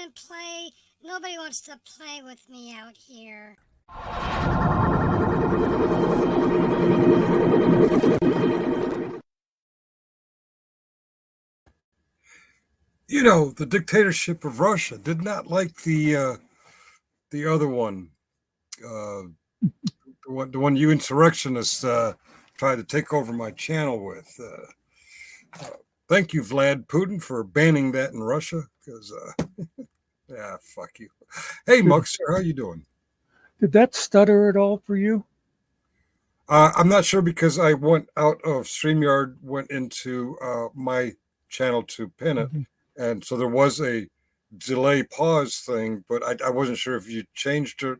and play. Nobody wants to play with me out here. You know, the dictatorship of Russia did not like the other one, the one you insurrectionists tried to take over my channel with. Thank you, Vlad Putin, for banning that in Russia. Because, yeah, fuck you. Hey, Muckster, how you doing? Did that stutter at all for you? I'm not sure because I went out of StreamYard, went into my channel to pin it. And so there was a delay pause thing, but I wasn't sure if you changed it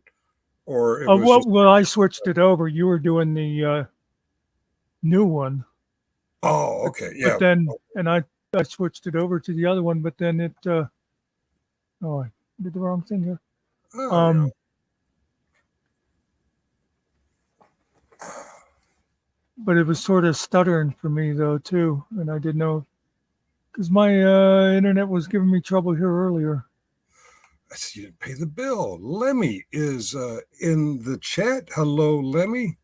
or it was well, I switched it over. You were doing the new one. Oh, okay. Yeah. But then, and I switched it over to the other one, but then it, oh, I did the wrong thing here. Yeah. But it was sort of stuttering for me though, too. And I didn't know, because my internet was giving me trouble here earlier. I see you didn't pay the bill. Lemmy is in the chat. Hello, Lemmy.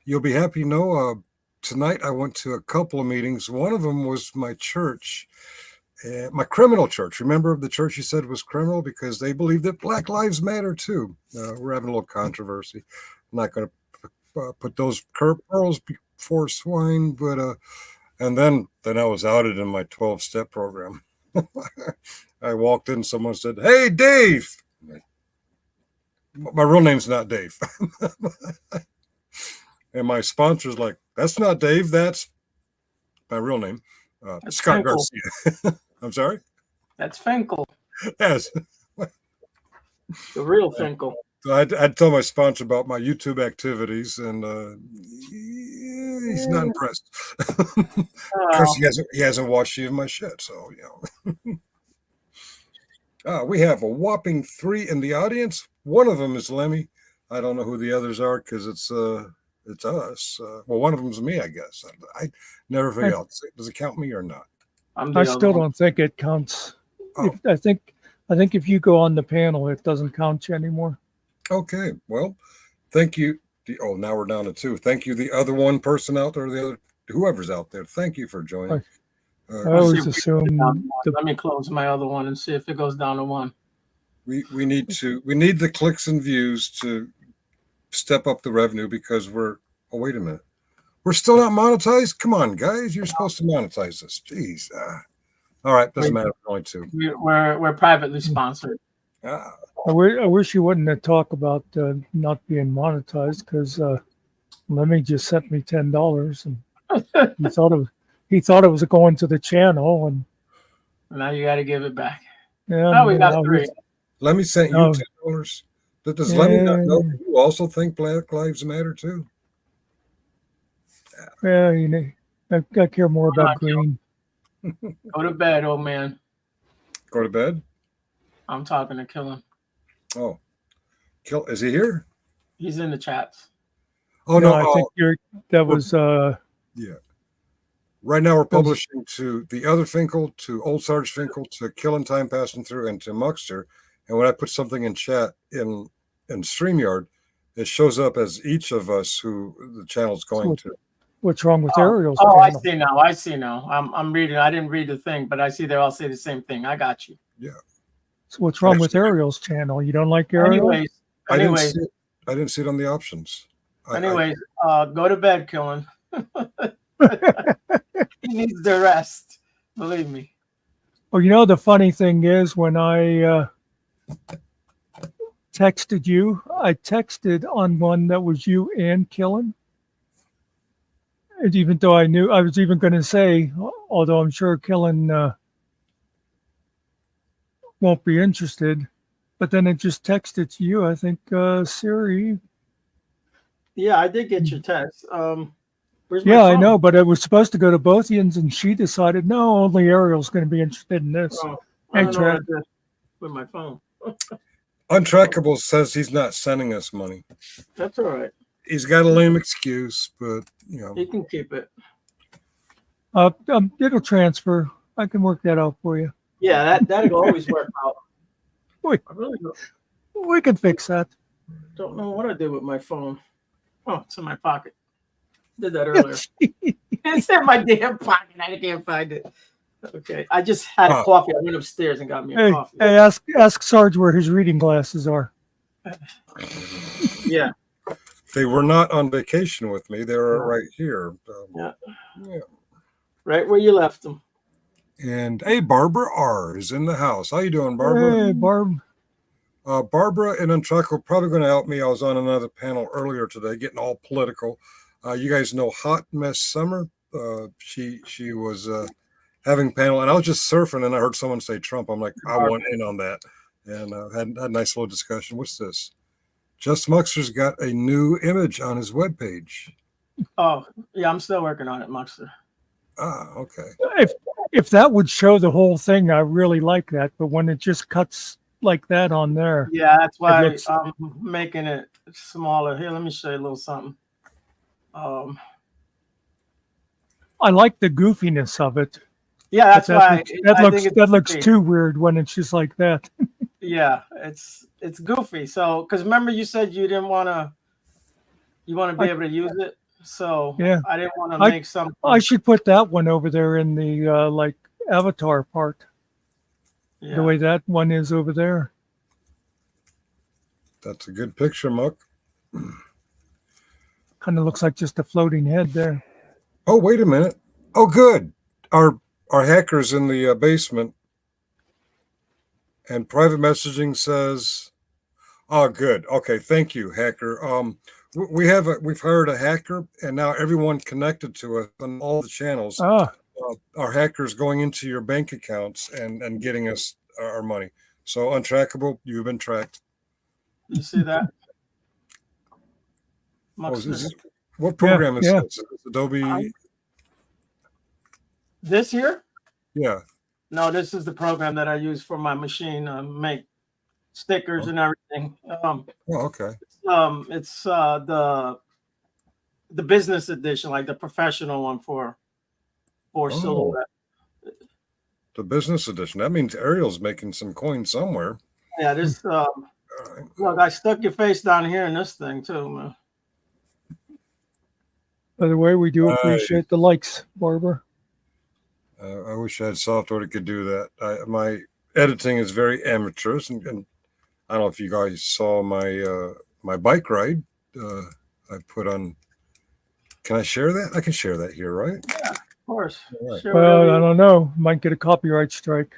You'll be happy to know tonight I went to a couple of meetings. One of them was my church, my criminal church. Remember the church you said was criminal because they believe that Black Lives Matter too. We're having a little controversy. I'm not going to put those pearls before swine, but and then I was outed in my 12-step program. I walked in, someone said, "Hey, Dave." My real name's not Dave. And my sponsor's like, "That's not Dave, that's my real name, Scott Finkel. Garcia." I'm sorry? That's Finkel. Yes. The real Finkel. So I'd tell my sponsor about my YouTube activities, and he's not impressed. Of course, he hasn't watched any of my shit, so, you know. We have a whopping 3 in the audience. One of them is Lemmy. I don't know who the others are because it's us. Well, one of them is me, I guess. I never figure out. Does it count me or not? I still don't think it counts. Oh. I think if you go on the panel, it doesn't count you anymore. Okay. Well, thank you. Oh, now we're down to 2. Thank you, the other one person out there, the other whoever's out there. Thank you for joining. I always assume. Let me close my other one and see if it goes down to 1. We need the clicks and views to step up the revenue because oh, wait a minute. We're still not monetized? Come on, guys. You're supposed to monetize this. Jeez. All right. Doesn't matter. Only 2. We're privately sponsored. I wish you wouldn't have talked about not being monetized because Lemmy just sent me $10 and he thought it was going to the channel and now you got to give it back. Yeah, now we got 3. Lemmy sent you $10. Does Lemmy not know you also think Black Lives Matter too? Yeah, I care more about green. Go to bed, old man. Go to bed? I'm talking to Killen. Oh. Is he here? He's in the chats. Oh, no. I think that was... yeah. Right now we're publishing to the other Finkel, to Old Sarge Finkel, to Killing Time Passing Through, and to Muckster. And when I put something in chat in StreamYard, it shows up as each of us who the channel's going to. What's wrong with Ariel's channel? I see now. I'm reading. I didn't read the thing, but I see they all say the same thing. I got you. Yeah. So what's wrong with Ariel's channel? You don't like Ariel? Anyways, I didn't see it on the options. Go to bed, Killen. He needs the rest. Believe me. Well, the funny thing is when I texted you, I texted on one that was you and Killen. And even though I knew, I was even going to say, although I'm sure Killen won't be interested, but then it just texted to you. I think Siri. Yeah, I did get your text. Where's my yeah, phone? I know, but it was supposed to go to both ends, and she decided no, only Ariel's going to be interested in this. I don't know with my phone. Untrackable says he's not sending us money. That's all right. He's got a lame excuse, but he can keep it. It'll transfer. I can work that out for you. Yeah, that'll always work out. We, I really we can fix that. don't know what I did with my phone. Oh, it's in my pocket. Did that earlier. It's in my damn pocket. I can't find it. Okay. I just had a coffee. I went upstairs and got me a Hey, coffee. hey, ask Sarge where his reading glasses are. Yeah. They were not on vacation with me. They were right here. Yeah. Yeah. Right where you left them. And hey, Barbara R is in the house. How you doing, Barbara? Hey, Barb. Barbara and Untrackable probably going to help me. I was on another panel earlier today, getting all political. You guys know Hot Mess Summer. She was having panel, and I was just surfing, and I heard someone say Trump. I'm like, I want in on that, and had a nice little discussion. What's this? Just Muckster's got a new image on his webpage. Oh, yeah, I'm still working on it, Muckster. Ah, okay. If that would show the whole thing, I really like that. But when it just cuts like that on there, Yeah, that's why looks- I'm making it smaller. Here, let me show you a little something. I like the goofiness of it. Yeah, But that's why that looks too weird when it's just like that. Yeah, it's goofy. So, because remember you said you want to be able to use it. So Yeah. I didn't want to I- make something. I should put that one over there in the like avatar part. Yeah. The way that one is over there. That's a good picture, Muck. Kind of looks like just a floating head there. Oh, wait a minute. Oh, good. Our hacker's in the basement, and private messaging says, "Oh, good. Okay, thank you, hacker." We've hired a hacker, and now everyone connected to us on all the channels. Ah, Our hacker's going into your bank accounts and getting us our money. So Untrackable, you've been tracked. You see that? Oh, is Muckster. it, what program is yeah. this? It's Adobe. This here? Yeah. No, this is the program that I use for my machine make stickers and everything. Oh, okay. It's the business edition, like the professional one for silhouette. The business edition. That means Ariel's making some coins somewhere. Yeah, this All right. look, I stuck your face down here in this thing too, man. by the way, we do appreciate the likes, Barbara. I wish I had software that could do that. My editing is very amateurish, and I don't know if you guys saw my my bike ride. I put on. Can I share that? I can share that here, right? Yeah, of course. Right. Sure, Well, whatever I you- don't know. Might get a copyright strike.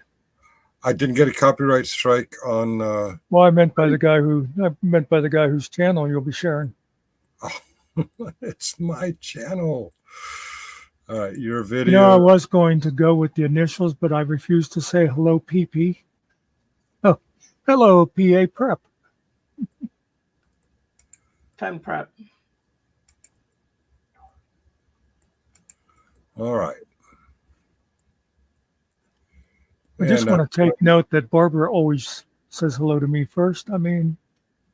I didn't get a copyright strike on. Well, I meant by the guy whose channel you'll be sharing. It's my channel. All right, your video. You know, I was going to go with the initials, but I refused to say hello, PP. Oh, hello, PA Prep. 10 prep. All right. I just And, want to take note that Barbara always says hello to me first. I mean,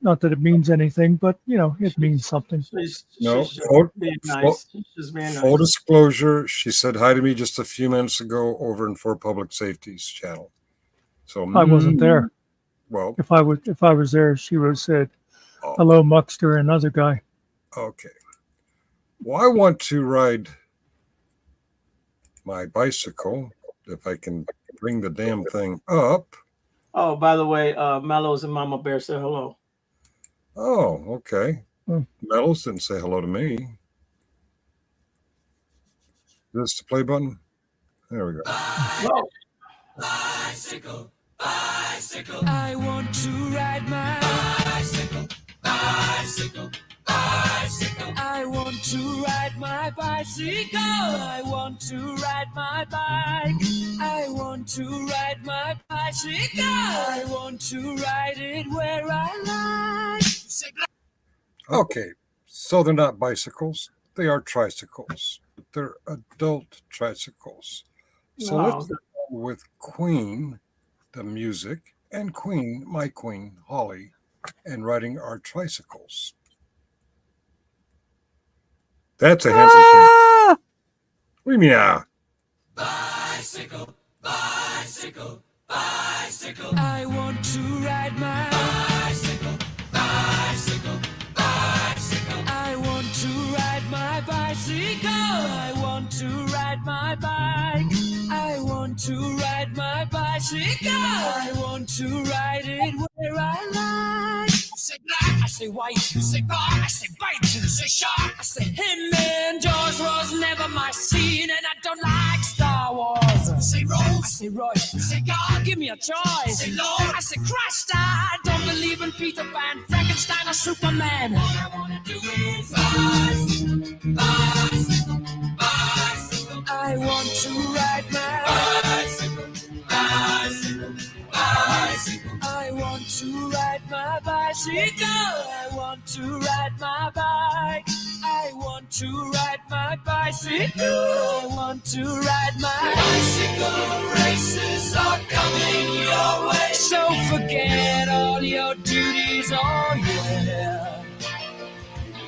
not that it means anything, but you know, it means something. She's just full, being nice. She's just being nice. full disclosure, she said hi to me just a few minutes ago over in For Public Safety's channel. So I wasn't there. Well, If I was there, she would have said, oh, "Hello, Muckster," another guy. okay. Well, I want to ride my bicycle if I can bring the damn thing up. Oh, by the way, Mellows and Mama Bear said hello. Oh, okay. Hmm. Metals didn't say hello to me. Is this the play button? There we go. Whoa. Bicycle, bicycle. I want to ride my bicycle, bicycle, bicycle. I want to ride my bicycle. I want to ride my bike. I want to ride my bicycle. I want to ride it where I like. Okay, so they're not bicycles. They are tricycles. But they're adult tricycles. So Wow. let's go with Queen, the music, and Queen, my Queen, Holly, and riding our tricycles. That's a handsome thing. What do you mean, ah? Bicycle, bicycle, bicycle. I want to ride my bicycle, bicycle, bicycle. I want to ride my bicycle. I want to ride my bike. I want to ride my bicycle. I want to ride it where I like. You say black, I say white. You say bar, I say bite. You say shark, I say him. And Jaws was never my scene, and I don't like Star Wars. You say Rose, I say Royce. You say God, give me a choice. You say Lord, I say Christ. I don't believe in Peter Pan, Frankenstein, or Superman. All I wanna do is bicycle, bicycle, bicycle. I want to ride my bicycle, bicycle, bicycle. I want to ride my bicycle. I want to ride my bike. I want to ride my bicycle. I want to ride my bicycle. Races are coming your way. So forget all your duties, oh yeah.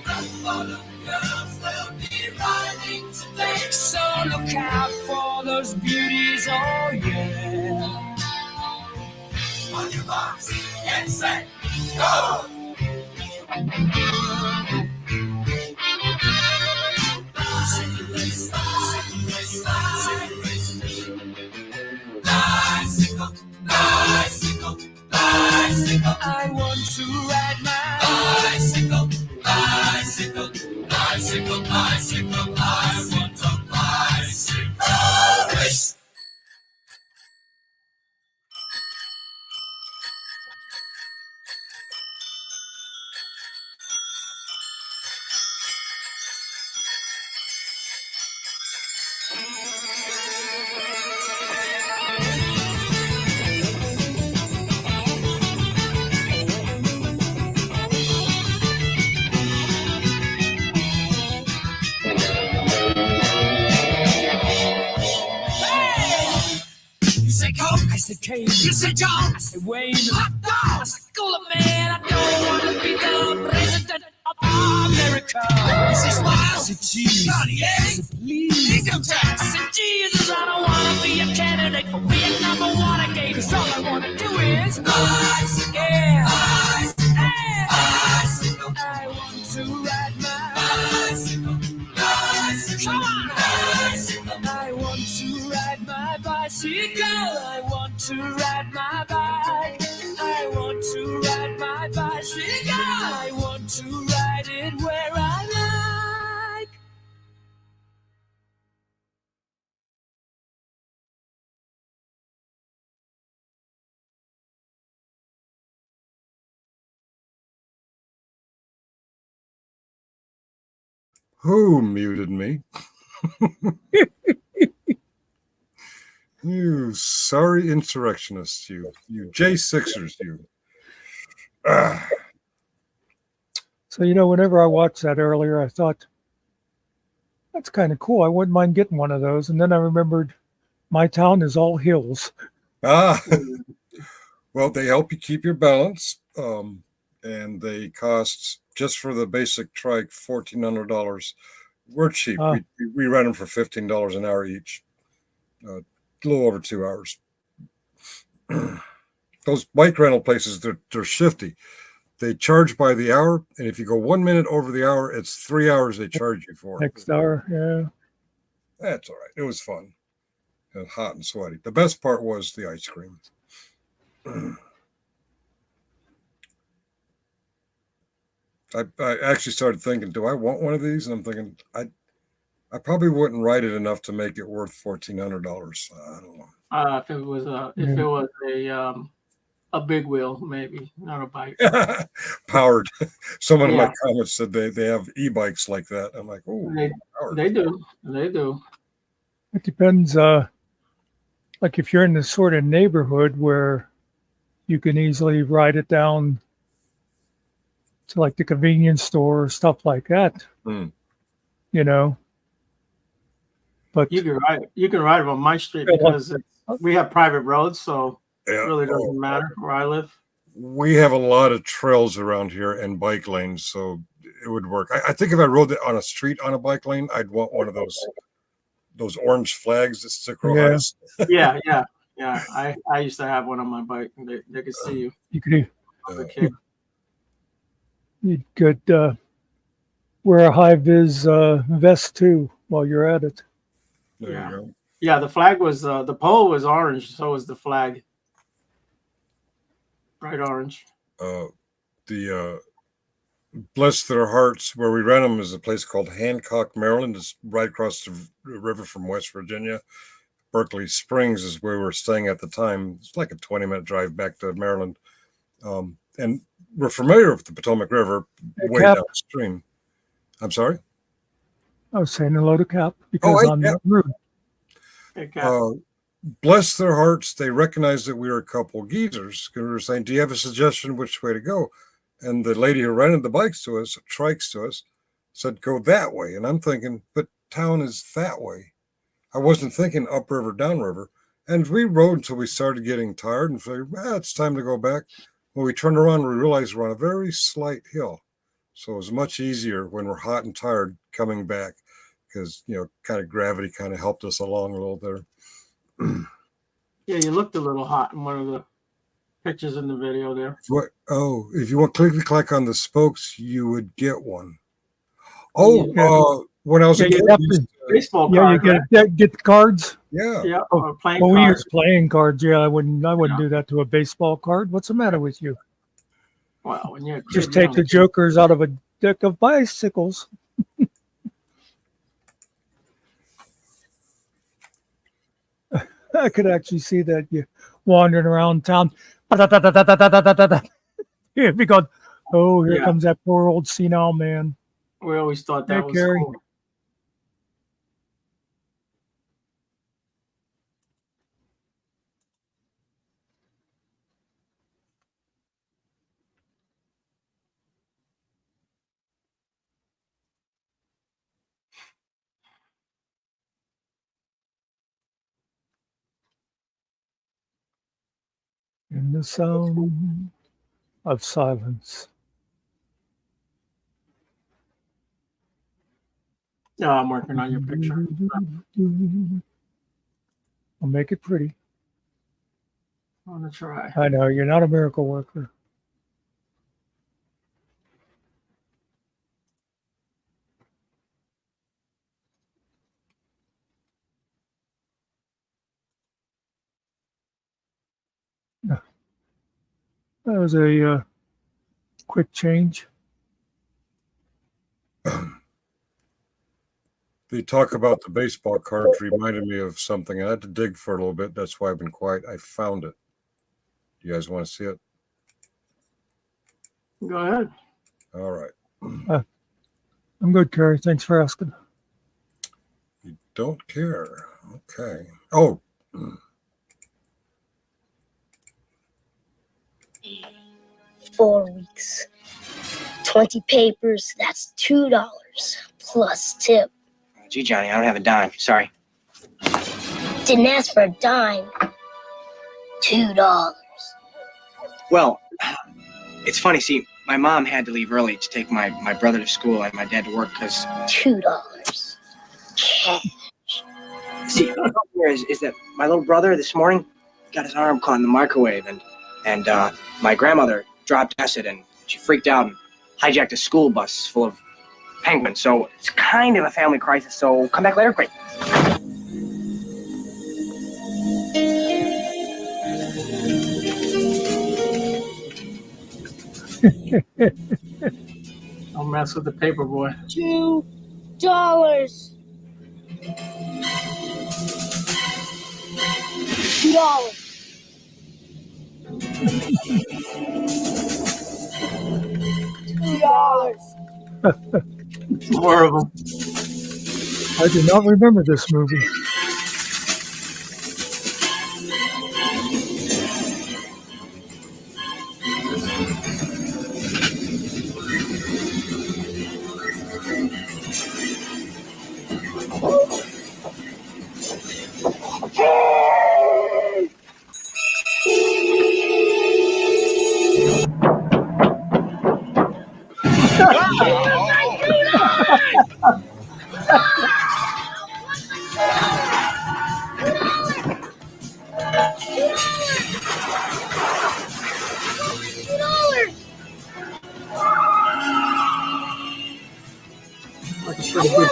For the girls will be riding today. So look out for those beauties, oh yeah. On your marks, get set, go! Bicycle race, bicycle race, bicycle race. Bicycle, bicycle, bicycle. I want to ride my bicycle, bicycle, bicycle, bicycle. I want a bicycle race. You say Coke, I say Kane. You say John, I say Wayne. Hot dog, I say Cooler Man. I don't want to be the president of America. You say Smile, I say Cheese. Cartier, I say Please. Income tax, I say Jesus. I don't want to be a candidate for Vietnam or Watergate. 'Cause all I want to do is bicycle, yeah, bicycle, bicycle. I want to ride my bicycle, bicycle. Come on, bicycle. I want to ride my bicycle. I want to ride my bike. I want to ride my bicycle. I want to ride it where I like. Who muted me? You sorry insurrectionists, you J6ers, you. So, whenever I watched that earlier, I thought, that's kind of cool. I wouldn't mind getting one of those. And then I remembered my town is all hills. Well, they help you keep your balance, and they cost, just for the basic trike, $1,400. We're cheap. We rent them for $15 an hour each, a little over 2 hours. Those bike rental places, they're shifty. They charge by the hour, and if you go 1 minute over the hour, it's 3 hours they charge you for. Next hour, yeah. That's all right. It was fun and hot and sweaty. The best part was the ice cream. I actually started thinking, do I want one of these? And I'm thinking, I probably wouldn't ride it enough to make it worth $1,400. I don't know. If it was a big wheel, maybe, not a bike. Powered. Someone in my comments said they have e-bikes like that. I'm like, oh, they do. They do. It depends. Like if you're in this sort of neighborhood where you can easily ride it down to like the convenience store or stuff like that, But you can ride it on my street because we have private roads, so it really doesn't matter where I live. We have a lot of trails around here and bike lanes, so it would work. I think if I rode it on a street on a bike lane, I'd want one of those orange flags that stick real high. Yeah. Yeah, I used to have one on my bike. And they could see you. You could As a kid. you could wear a high vis vest too while you're at it. There Yeah. you go. Yeah, the flag was the pole was orange, so was the flag. Bright orange. The bless their hearts, where we ran them is a place called Hancock, Maryland. It's right across the river from West Virginia. Berkeley Springs is where we were staying at the time. It's like a 20-minute drive back to Maryland. And we're familiar with the Potomac River way Cap. downstream. I'm sorry? I was saying hello to Cap because hey, I'm Cap. not rude. Okay. Bless their hearts, they recognized that we were a couple geezers. We were saying, do you have a suggestion which way to go? And the lady who rented the bikes to us, trikes to us, said, go that way. And I'm thinking, but town is that way. I wasn't thinking upriver, downriver. And we rode until we started getting tired and figured, it's time to go back. When we turned around, we realized we're on a very slight hill. So it was much easier when we're hot and tired coming back because, kind of gravity kind of helped us along a little there. Yeah, you looked a little hot in one of the pictures in the video there. What? Oh, if you want to click on the spokes, you would get one. Oh, when I was a kid, baseball yeah, card. you get the cards. yeah. Yeah, or playing Well, we cards. use playing cards. Yeah, I wouldn't do that to a baseball card. What's the matter with you? Well, when you're a kid, Just you take don't- the jokers out of a deck of bicycles. I could actually see that you wandering around town. You'd be going, oh, here Yeah. comes that poor old senile man. We always thought that Hey, was Gary. cool. In the sound of silence. No, I'm working on your picture. I'll make it pretty. I'm gonna try. I know, you're not a miracle worker. That was a quick change. The talk about the baseball cards reminded me of something. I had to dig for a little bit. That's why I've been quiet. I found it. You guys want to see it? Go ahead. All right. I'm good, Carrie. Thanks for asking. You don't care. Okay. Oh. 4 weeks. 20 papers, that's $2 plus tip. Gee, Johnny, I don't have a dime. Sorry. Didn't ask for a dime. $2. Well, it's funny. See, my mom had to leave early to take my brother to school and my dad to work because... $2. Cash. See, the problem here is that my little brother this morning got his arm caught in the microwave and my grandmother dropped acid and she freaked out and hijacked a school bus full of penguins. So it's kind of a family crisis. So come back later. Great. Don't mess with the paper boy. $2. $2. $2. More of them. I do not remember this movie. pretty good.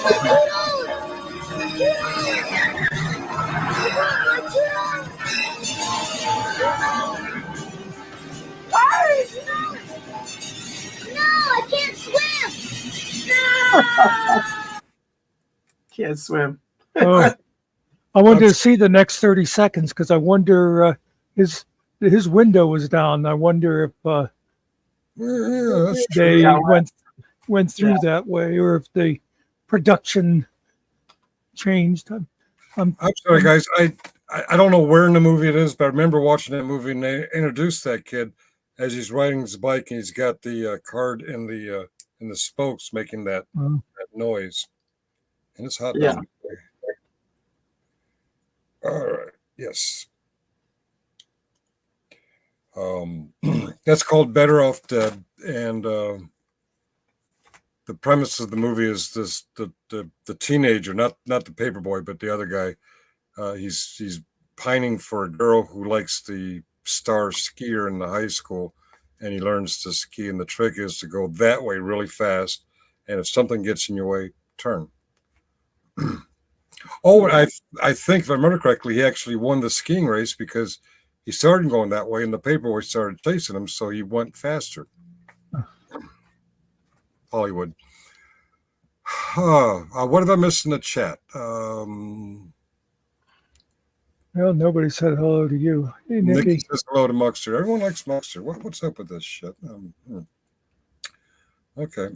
No, I can't swim. Can't swim. Oh, I wanted to see the next 30 seconds because I wonder his window was down. I wonder if Yeah, that's they true. went through Yeah. that way or if the production changed. I'm sorry, guys. I don't know where in the movie it is, but I remember watching that movie and they introduced that kid as he's riding his bike and he's got the card in the spokes making that noise, and it's hot Yeah. down there. All right. Yes. That's called Better Off Dead, and the premise of the movie is this: the teenager, not the paper boy, but the other guy. He's pining for a girl who likes the star skier in the high school, and he learns to ski. And the trick is to go that way really fast, and if something gets in your way, turn. Oh, and I think if I remember correctly, he actually won the skiing race because he started going that way, and the paper boy started chasing him, so he went faster. Hollywood. What have I missed in the chat? Well, nobody said hello to you. Hey, Nikki. Nikki says hello to Muckster. Everyone likes Muckster. What's up with this shit? Okay.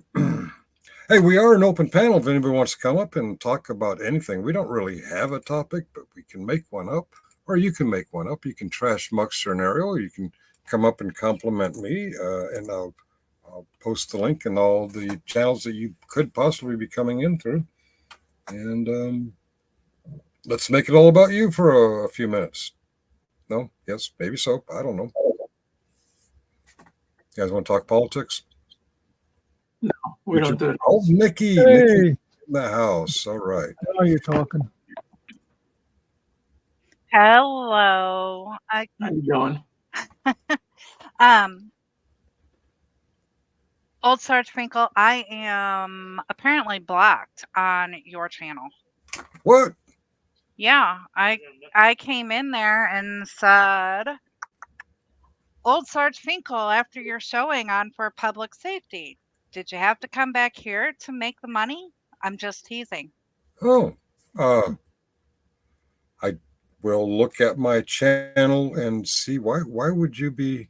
Hey, we are an open panel if anybody wants to come up and talk about anything. We don't really have a topic, but we can make one up, or you can make one up. You can trash Muckster and Ariel, or you can come up and compliment me, and I'll post the link in all the channels that you could possibly be coming in through. And let's make it all about you for a few minutes. No? Yes? Maybe so. I don't know. You guys want to talk politics? We don't do it. Oh, Nikki. Hey. Nikki in the house. All right. Now you're talking. Hello. How you doing? Old Sarge Finkel, I am apparently blocked on your channel. What? Yeah, I came in there and said, Old Sarge Finkel, after your showing on for public safety, did you have to come back here to make the money? I'm just teasing. Oh, I will look at my channel and see why would you be,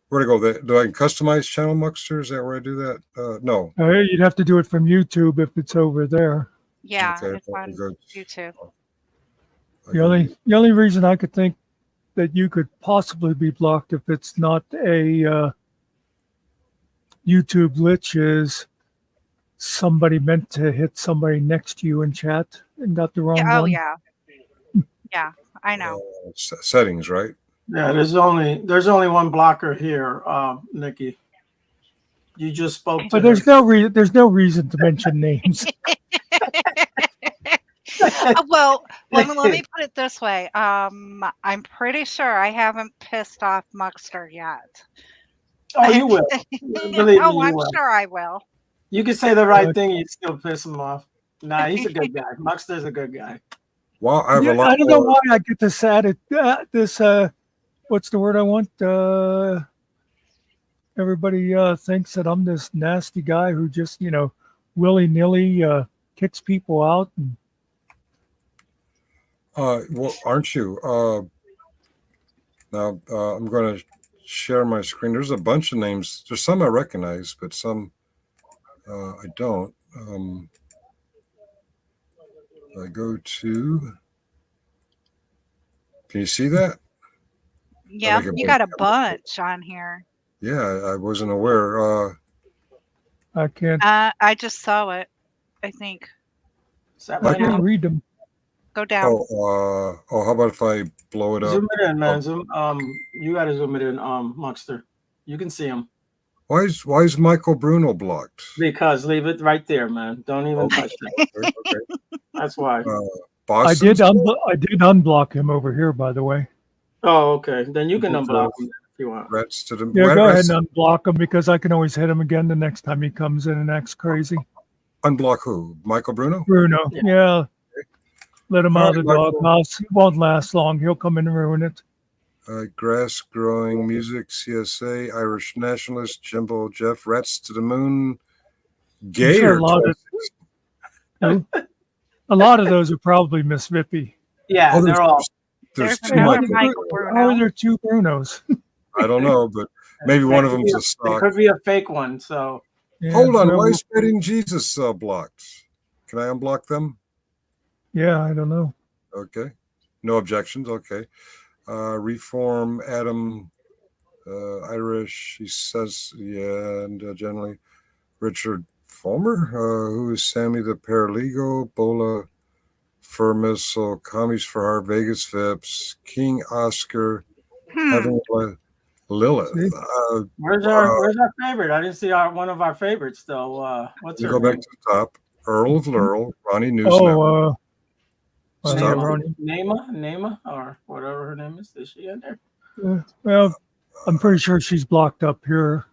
where to go? Do I customize channel Muckster? Is that where I do that? No. You'd have to do it from YouTube if it's over there. Yeah, Okay, it's on good. YouTube. The only reason I could think that you could possibly be blocked if it's not a YouTube glitch is somebody meant to hit somebody next to you in chat and got the wrong Yeah, oh one. yeah. Yeah, I know. Settings, right? Yeah, there's only one blocker here, Nikki. You just spoke to But her. there's no reason to mention names. Well, let me put it this way. I'm pretty sure I haven't pissed off Muckster yet. Oh, you will. Believe me, Oh, you I'm will. sure I will. You can say the right thing and you still piss him off. Nah, he's a good guy. Muckster's a good guy. Well, I have a Yeah, lot I don't know more. why I get this added. This what's the word I want? Everybody thinks that I'm this nasty guy who just willy-nilly kicks people out. And, Well, aren't you? Now I'm going to share my screen. There's a bunch of names. There's some I recognize, but some I don't. I go to. Can you see that? Yeah, like a you big- got a bunch on here. Yeah, I wasn't aware. I can't. I just saw it, I think. Is that I right can't now? read them. Go down. How about if I blow it up? Zoom it in, man. You gotta zoom it in, Muckster. You can see him. Why is Michael Bruno blocked? Because leave it right there, man. Don't even touch that. Okay. That's why. I did unblock him over here, by the way. Oh, okay. Then you can unblock him if you want. Rats to the Yeah, go ahead rats- and unblock him because I can always hit him again the next time he comes in and acts crazy. Unblock who? Michael Bruno? Bruno. Yeah. Yeah. Let him All out of the right, Michael. doghouse. He won't last long. He'll come in and ruin it. Grass growing music, CSA, Irish nationalist, Jimbo, Jeff, Rats to the Moon, I'm Gay sure or a lot of those are probably Miss Vippy. Yeah, they're all. There's There's two another Michael. Michael How are Bruno. there two Brunos? I don't know, but maybe one of them's a It stock. could be a fake one. So Yeah, Hold on, well, why is Spitting Jesus blocked? Can I unblock them? yeah, I don't know. Okay. No objections. Okay. Reform, Adam, Irish, he says, yeah, and generally Richard Fulmer, who is Sammy the Paralegal, Bola, Fur Missile, Commies for Heart, Vegas Phipps, King Oscar, Heaven Lilith. See? where's our favorite? I didn't see one of our favorites though. What's You her go back name? to the top. Earl of Laurel, Ronnie News Oh, Stop. yeah, Ronnie. Nema, or whatever her name is. Is she in there? Well, I'm pretty sure she's blocked up here.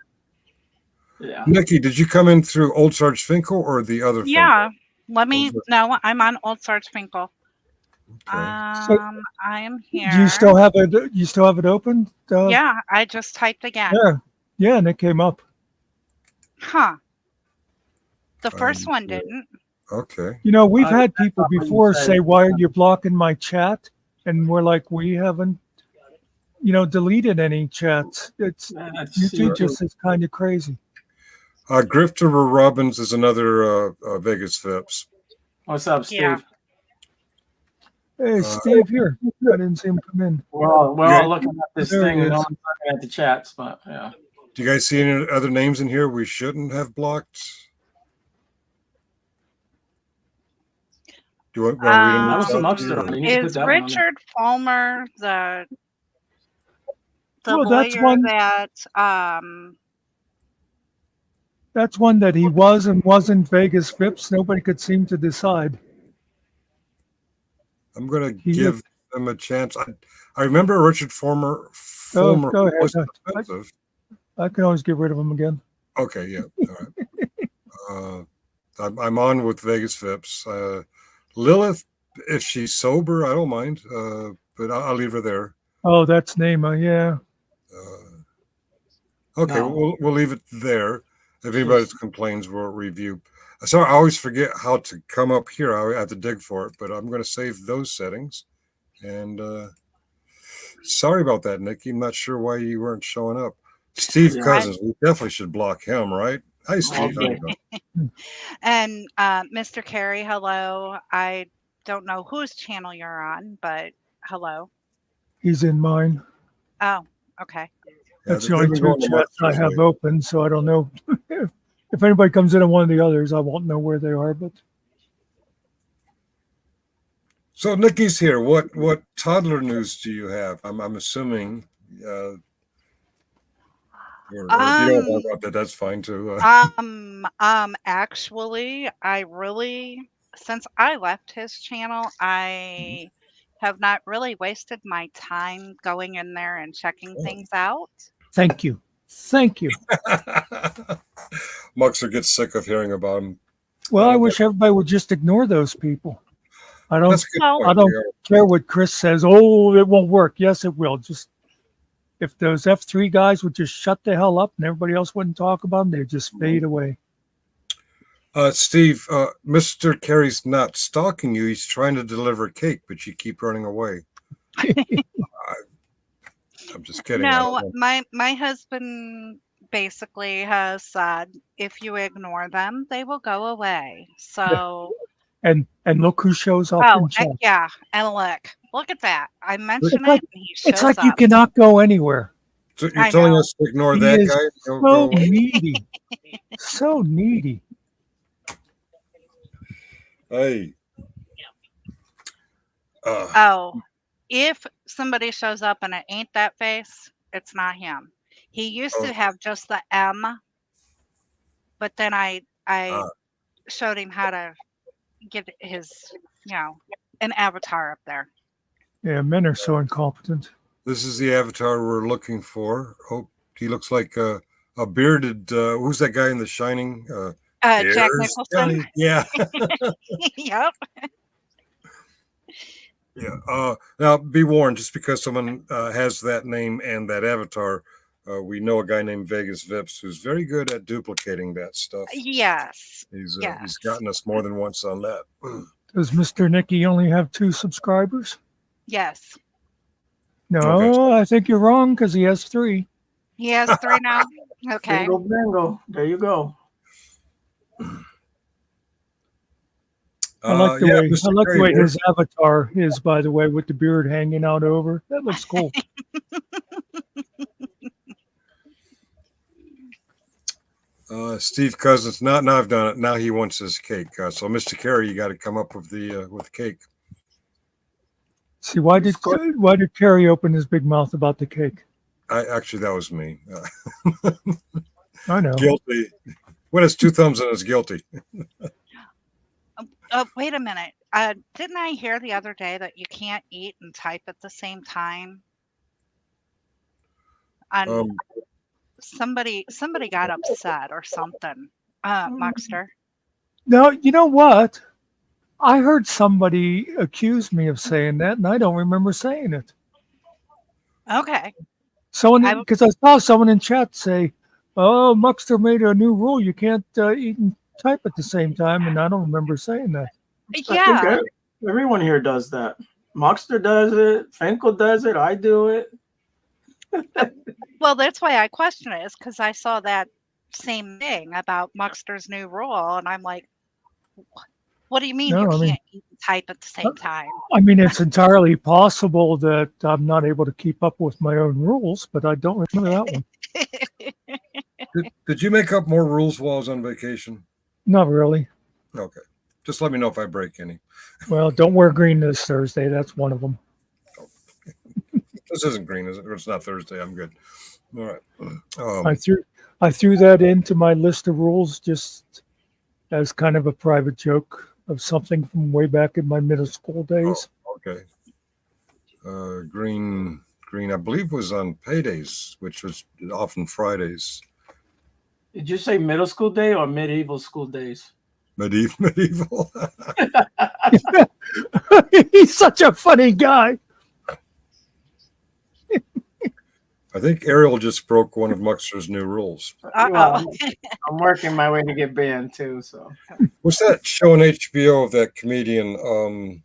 Yeah. Nikki, did you come in through Old Sarge Finkel or the other Finkel? Yeah. Let me. Okay. No, I'm on Old Sarge Finkel. Okay. I am here. Do you still have it? You still have it open? Yeah, I just typed again. Yeah, and it came up. Huh. The first one didn't. Okay. You know, we've I- had people that's what you before said. say, "Why are you blocking my chat?" And we're like, "We haven't, deleted any chats. It's That's YouTube just is kind of crazy." Grifter Robbins is another Vegas Phipps. What's up, Steve? Yeah. Hey, Steve, here. I didn't see him come in. We're all Yeah. looking at this There thing he and no is. one's looking at the chats, but yeah. Do you guys see any other names in here we shouldn't have blocked? Do you want to read them? That was some out to you, Muckster. or- You need to put Is that one on there. Richard Fulmer the Well, that's lawyer one- that That's one that he was and wasn't Vegas Phipps. Nobody could seem to decide. I'm going to He give them a chance. I remember Richard Fulmer go ahead. was expensive. I can always get rid of him again. Okay, yeah. All right. I'm on with Vegas Phipps. Lilith, if she's sober, I don't mind, but I'll leave her there. Oh, that's Nema. Yeah. Okay, No. we'll leave it there. If anybody complains, we'll review. So I always forget how to come up here. I have to dig for it, but I'm going to save those settings. And sorry about that, Nikki. I'm not sure why you weren't showing up. Steve Yeah. Cousins, we definitely should block him, right? Hi, Steve. How you doing? and Mr. Carey, hello. I don't know whose channel you're on, but hello. He's in mine. Oh, okay. That's Yeah, the only they've been two going to chats I Muckster's have lately. open, so I don't know. If anybody comes in on one of the others, I won't know where they are. But So Nikki's here. What toddler news do you have? I'm assuming. Or if you don't talk about that, that's fine too. Actually, since I left his channel, I have not really wasted my time going in there and checking things out. thank you. Muckster gets sick of hearing about him. Well, I wish everybody would just ignore those people. I don't That's a good Well, point. I don't care what Chris says. Oh, it won't work. Yes, it will. Just if those F3 guys would just shut the hell up and everybody else wouldn't talk about them, they'd just fade away. Steve, Mr. Carey's not stalking you. He's trying to deliver cake, but you keep running away. I'm just kidding. I no, don't know. my husband basically has said if you ignore them, they will go away. So, And look who shows up in chat. yeah, and look at that. I mentioned like- it, and he shows It's like up. you cannot go anywhere. So you're I telling know. us to ignore He that is guy? He'll So go away? needy. So needy. Hey. Oh, if somebody shows up and it ain't that face, it's not him. He used Oh. to have just the M, but then I Ah. showed him how to get his, an avatar up there. Yeah, men are so incompetent. This is the avatar we're looking for. Oh, he looks like a bearded. Who's that guy in The Shining? Jack Here's Nicholson. Johnny. Yeah. Yep. Yeah. Now, be warned, just because someone has that name and that avatar, we know a guy named Vegas Vips who's very good at duplicating that stuff. Yes. He's Yes. gotten us more than once on that. Does Mr. Nicky only have 2 subscribers? Yes. No, Okay. I think you're wrong because he has 3. He has 3 now. Okay. Bingo, bingo. There you go. I like the Yeah, way Mr. I like the Perry, way his avatar is, by the way, with the beard hanging out over. That looks cool. Steve Cousins. Now I've done it. Now he wants his cake. So, Mr. Carey, you got to come up with the cake. See, why did Terry open his big mouth about the cake? Actually, that was me. I know. Guilty. When it's 2 thumbs and it's guilty. Wait a minute. Didn't I hear the other day that you can't eat and type at the same time? And somebody got upset or something. Muckster. No, you know what? I heard somebody accuse me of saying that, and I don't remember saying it. Okay. Someone, because I saw someone in chat say, "Oh, Muckster made a new rule: you can't eat and type at the same time," and I don't remember saying that. Yeah. I think everyone here does that. Muckster does it. Finkel does it. I do it. Well, that's why I question it, is because I saw that same thing about Muckster's new rule, and I'm like, what do you mean you can't eat and type at the same time? I mean, it's entirely possible that I'm not able to keep up with my own rules, but I don't remember that one. Did you make up more rules while I was on vacation? Not really. Okay. Just let me know if I break any. Well, don't wear green this Thursday. That's one of them. This isn't green, is it? Or it's not Thursday. I'm good. All right. I threw that into my list of rules just as kind of a private joke of something from way back in my middle school days. Oh, okay. Green, I believe, was on paydays, which was often Fridays. Did you say middle school day or medieval school days? Medieval. He's such a funny guy. I think Ariel just broke one of Muckster's new rules. Uh-oh. I'm working my way to get banned too. So what's that show on HBO of that comedian?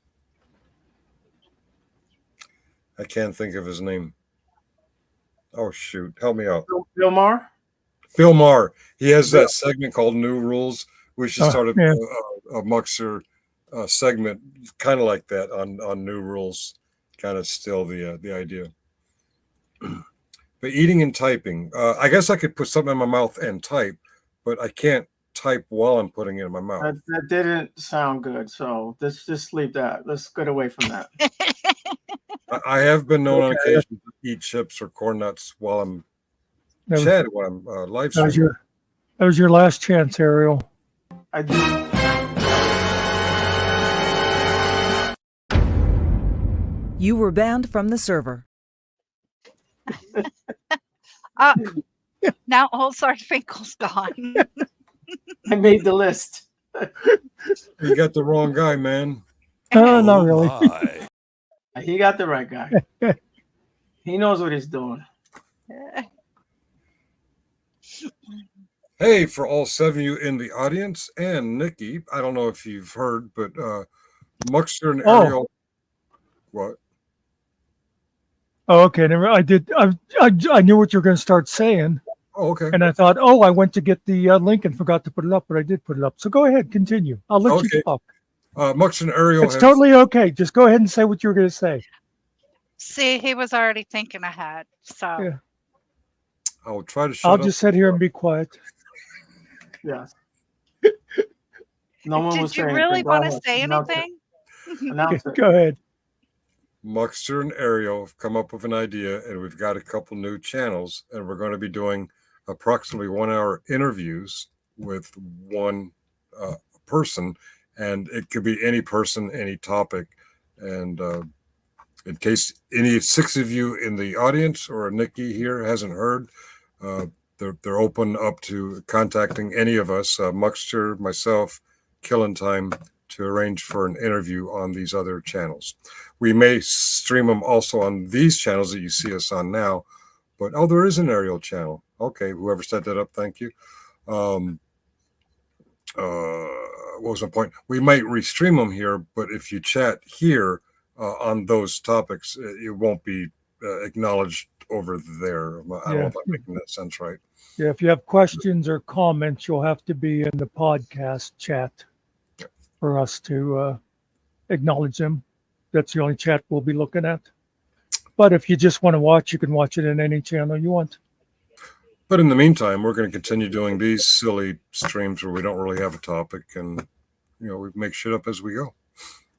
I can't think of his name. Oh shoot, help me out. Bill Maher? Bill Maher. He has that segment called New Rules. We should start a Muckster segment kind of like that on New Rules. Kind of still the idea. But eating and typing, I guess I could put something in my mouth and type, but I can't type while I'm putting it in my mouth. That didn't sound good. So let's just leave that. Let's get away from that. I have been known on occasion to eat chips or corn nuts while I'm chatting, while I'm live streaming. That was your last chance, Ariel. I did. You were banned from the server. Now Old Sarge Finkel's gone. I made the list. You got the wrong guy, man. Not really. He got the right guy. He knows what he's doing. Hey, for all 7 of you in the audience and Nikki, I don't know if you've heard, but Muckster and Ariel. What? Oh, okay. I did. I knew what you were going to start saying. Oh, okay. And I thought, I went to get the link and forgot to put it up, but I did put it up. So go ahead, continue. I'll let you talk. Muckster and Ariel. It's totally okay. Just go ahead and say what you were going to say. See, he was already thinking ahead. So yeah. I'll try to shut I'll just sit here and be quiet. Yes. No one was Did you saying really anything. want to say anything? Announce it. Go ahead. Muckster and Ariel have come up with an idea, and we've got a couple new channels, and we're going to be doing approximately 1 hour interviews with one person, and it could be any person, any topic. And in case any 6 of you in the audience or Nikki here hasn't heard, they're open up to contacting any of us, Muckster, myself, Killing Time, to arrange for an interview on these other channels. We may stream them also on these channels that you see us on now, but there is an aerial channel. Okay, whoever set that up, thank you. What was my point? We might restream them here, but if you chat here on those topics, it won't be acknowledged over there. I don't know if I'm making that sense right. Yeah, if you have questions or comments, you'll have to be in the podcast chat for us to acknowledge them. That's the only chat we'll be looking at. But if you just want to watch, you can watch it in any channel you want. But in the meantime, we're going to continue doing these silly streams where we don't really have a topic, and we make shit up as we go.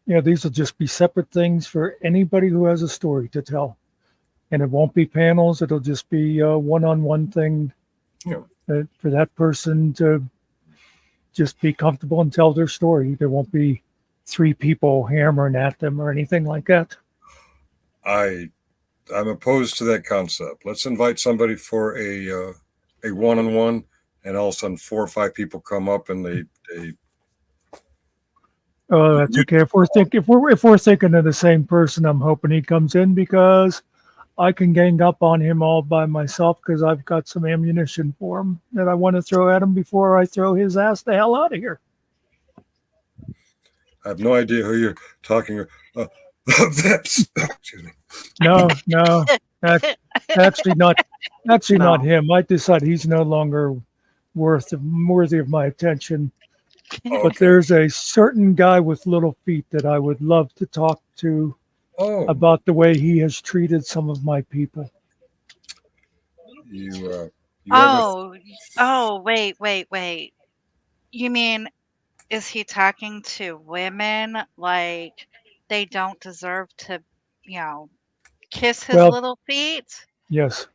Yeah, these will just be separate things for anybody who has a story to tell, and it won't be panels. It'll just be a one-on-one thing for that person to just be comfortable and tell their story. There won't be 3 people hammering at them or anything like that. I'm opposed to that concept. Let's invite somebody for a one-on-one, and all of a sudden 4 or 5 people come up and they. Oh, that's okay. If we're thinking of the same person, I'm hoping he comes in, because I can gang up on him all by myself, because I've got some ammunition for him that I want to throw at him before I throw his ass the hell out of here. I have no idea who you're talking. Excuse me. No, that's actually not him. I decided he's no longer worthy of my attention. Okay. But there's a certain guy with little feet that I would love to talk to about the way he has treated some of my people. Wait. You mean, is he talking to women like they don't deserve to, kiss his little feet? Yes.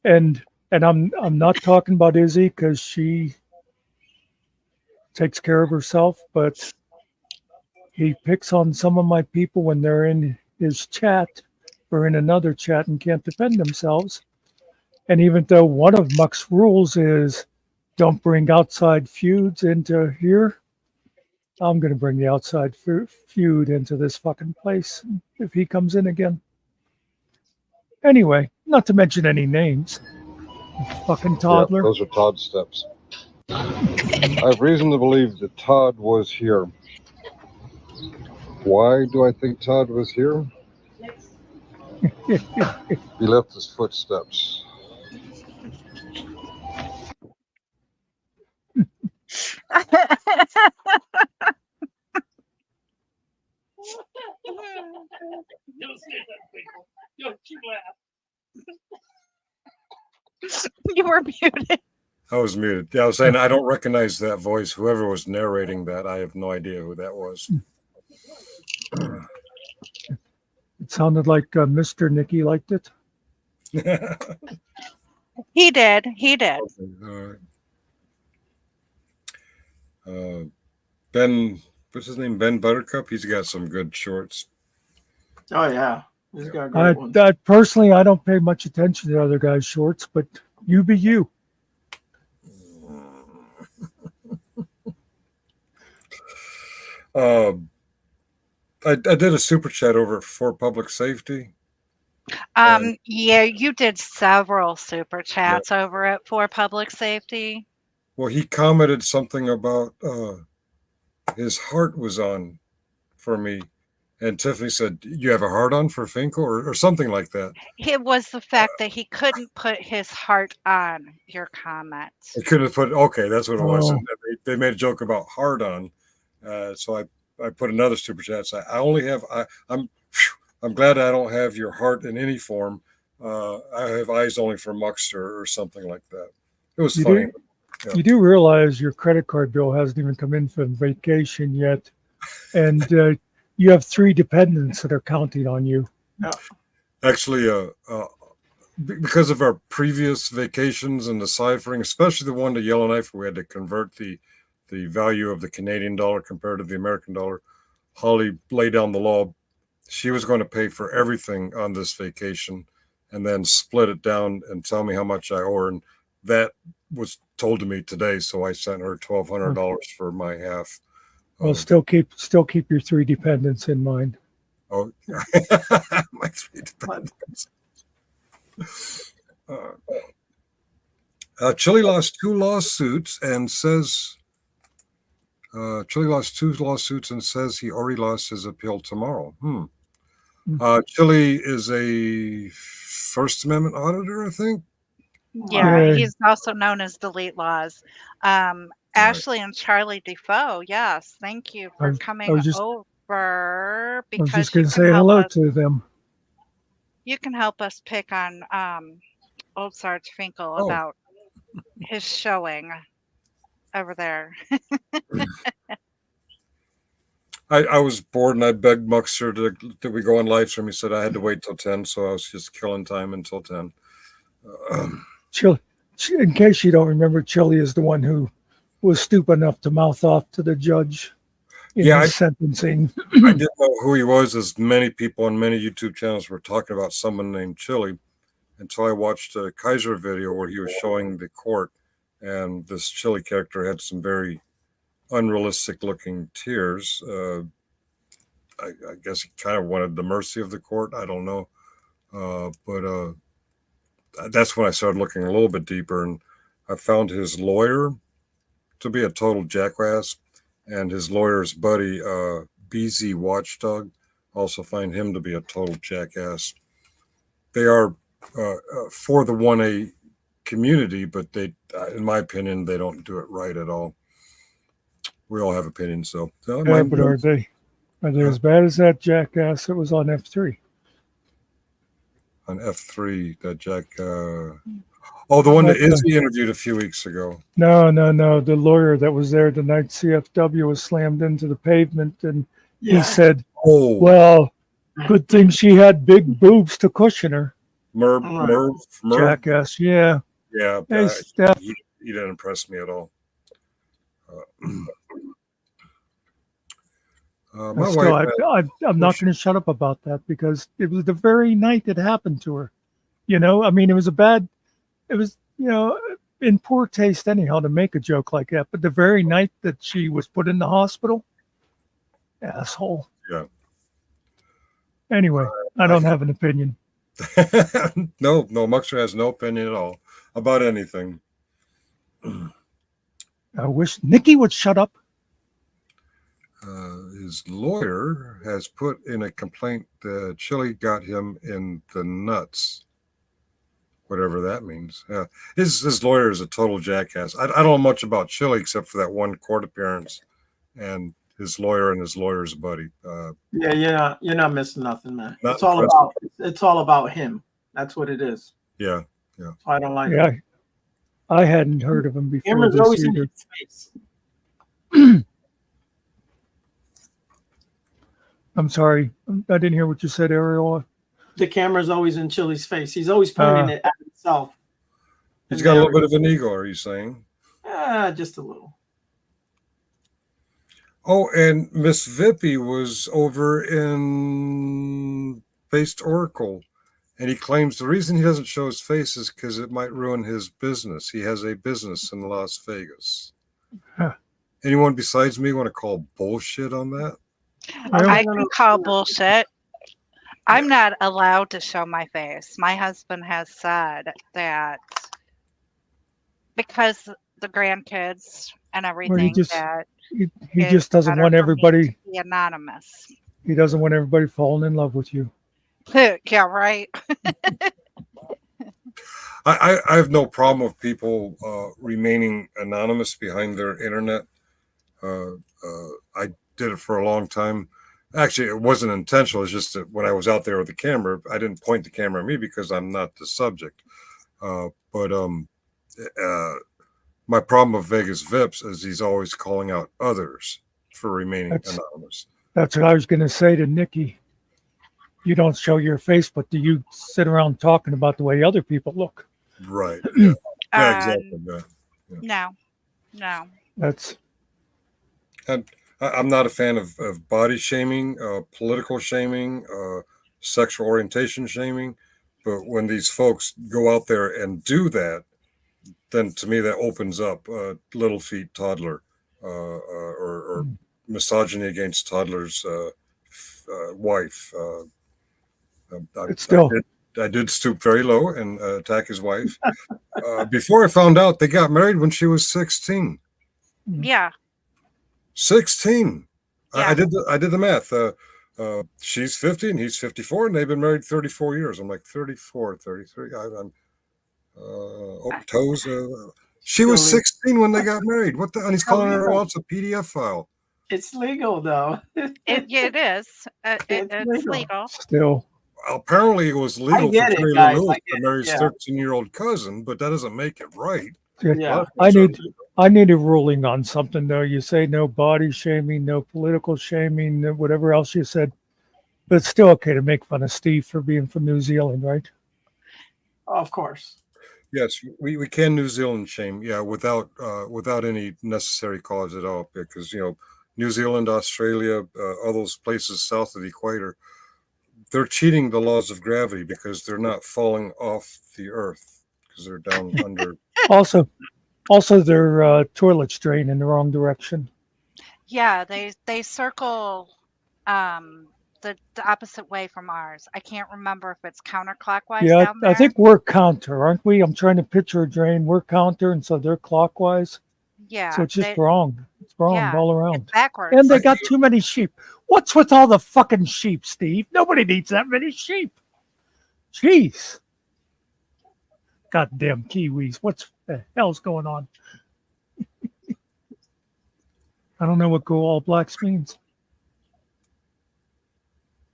And I'm not talking about Izzy, because she takes care of herself, but he picks on some of my people when they're in his chat or in another chat and can't defend themselves. And even though one of Muck's rules is don't bring outside feuds into here, I'm going to bring the outside feud into this fucking place if he comes in again. Anyway, not to mention any names. Fucking toddler. Yeah, those are Todd's steps. I have reason to believe that Todd was here. Why do I think Todd was here? He left his footsteps. You were muted. I was muted. Yeah, I was saying I don't recognize that voice. Whoever was narrating that, I have no idea who that was. It sounded like Mr. Nicky liked it. He did. Okay, all right. Ben, what's his name? Ben Buttercup. He's got some good shorts. Oh yeah, he's got great ones. Personally, I don't pay much attention to other guys' shorts, but you be you. I did a super chat over for public safety. Yeah, you did several super chats over it for public safety. Well, he commented something about his heart was on for me. And Tiffany said, you have a heart on for Finkel or something like that. It was the fact that he couldn't put his heart on your comments. He couldn't put, okay, that's what it was. And they made a joke about heart on. So I put another super chat. So I only have, I'm glad I don't have your heart in any form. I have eyes only for Muckster or something like that. It was funny. You do realize your credit card bill hasn't even come in from vacation yet. And you have 3 dependents that are counting on you. Actually, because of our previous vacations and the ciphering, especially the one to Yellowknife, we had to convert the value of the Canadian dollar compared to the American dollar. Holly laid down the law. She was going to pay for everything on this vacation and then split it down and tell me how much I owe her. And that was told to me today, so I sent her $1,200 for my half. Well, still keep your 3 dependents in mind. Oh, my 3 dependents. Chili lost 2 lawsuits and says Chili lost 2 lawsuits and says he already lost his appeal tomorrow. Chili is a First Amendment auditor, I think. Yeah, Yeah. he's also known as Delete Laws. Ashley and Charlie Defoe, yes, thank you for coming over I was because just you going to can say help hello us. to them. You can help us pick on old Sarge Finkel Oh. about his showing over there. I was bored and I begged Muckster that we go on live stream. He said I had to wait till 10, so I was just killing time until 10. Chili, in case you don't remember, Chili is the one who was stupid enough to mouth off to the judge in his sentencing. I didn't know who he was, as many people on many YouTube channels were talking about someone named Chili, until I watched a Kaiser video where he was showing the court, and this Chili character had some very unrealistic looking tears. I guess he kind of wanted the mercy of the court. I don't know. But that's when I started looking a little bit deeper, and I found his lawyer to be a total jackass, and his lawyer's buddy, BZ Watchdog, also find him to be a total jackass. They are for the 1A community, but they, in my opinion, they don't do it right at all. We all have opinions, so. Yeah, but are they as bad as that jackass that was on F3? On F3, that Jack. The one that Izzy interviewed a few weeks ago. No. The lawyer that was there the night CFW was slammed into the pavement, and he said, "Oh, well, good thing she had big boobs to cushion her." Merv, jackass, yeah. Hey, Steph. He didn't impress me at all. I'm not going to shut up about that because it was the very night it happened to her. I mean, it was in poor taste anyhow to make a joke like that. But the very night that she was put in the hospital, asshole. Yeah. Anyway, I don't have an opinion. No, Muckster has no opinion at all about anything. I wish Nikki would shut up. His lawyer has put in a complaint that Chili got him in the nuts, whatever that means. His lawyer is a total jackass. I don't know much about Chili except for that one court appearance and his lawyer and his lawyer's buddy. Yeah, you're not missing nothing, man. It's all about him. That's what it is. Yeah. I don't like it. I hadn't heard of him before. Camera's always in his face. I'm sorry. I didn't hear what you said, Ariel. The camera's always in Chili's face. He's always pointing it at himself. He's got a little bit of an ego, are you saying? Just a little. Oh, and Miss Vippy was over in Based Oracle, and he claims the reason he doesn't show his face is because it might ruin his business. He has a business in Las Vegas. Huh. Anyone besides me want to call bullshit on that? I can call bullshit. I'm not allowed to show my face. My husband has said that because the grandkids and everything he just doesn't want everybody to be anonymous. He doesn't want everybody falling in love with you. Yeah, right. I have no problem with people remaining anonymous behind their internet. I did it for a long time. Actually, it wasn't intentional. It's just that when I was out there with the camera, I didn't point the camera at me because I'm not the subject. My problem with Vegas Vips is he's always calling out others for remaining anonymous. That's what I was going to say to Nikki. You don't show your face, but do you sit around talking about the way other people look? Right. Yeah, exactly. Yeah. No. And I'm not a fan of body shaming, political shaming, sexual orientation shaming. But when these folks go out there and do that, then to me that opens up little feet toddler or misogyny against toddlers wife. But still, I did stoop very low and attack his wife. Before I found out they got married when she was 16. Yeah. 16. Yeah. I did the math. She's 50 and he's 54, and they've been married 34 years. I'm like 34, 33. I'm toes. She was 16 when they got married. What the? And he's calling her out. It's a PDF file. It's legal, though. It is. It's legal. Still. Apparently, it was legal for get it, Terry guys. Lewis I to get marry it, his yeah. 13-year-old cousin, but that doesn't make it right. Yeah. I need a ruling on something though. You say no body shaming, no political shaming, no whatever else you said, but it's still okay to make fun of Steve for being from New Zealand, right? Of course. Yes, we can New Zealand shame, yeah, without any necessary cause at all, because New Zealand, Australia, all those places south of the equator, they're cheating the laws of gravity because they're not falling off the earth because they're down under. Also, their toilets drain in the wrong direction. Yeah, they circle the opposite way from ours. I can't remember if it's counterclockwise Yeah, down there. I think we're counter, aren't we? I'm trying to picture a drain. We're counter, and so they're clockwise. Yeah. So it's just wrong. It's wrong yeah, all around. It's backwards. And they got too many sheep. What's with all the fucking sheep, Steve? Nobody needs that many sheep. Jeez. Goddamn Kiwis. What the hell's going on? I don't know what go all blacks means.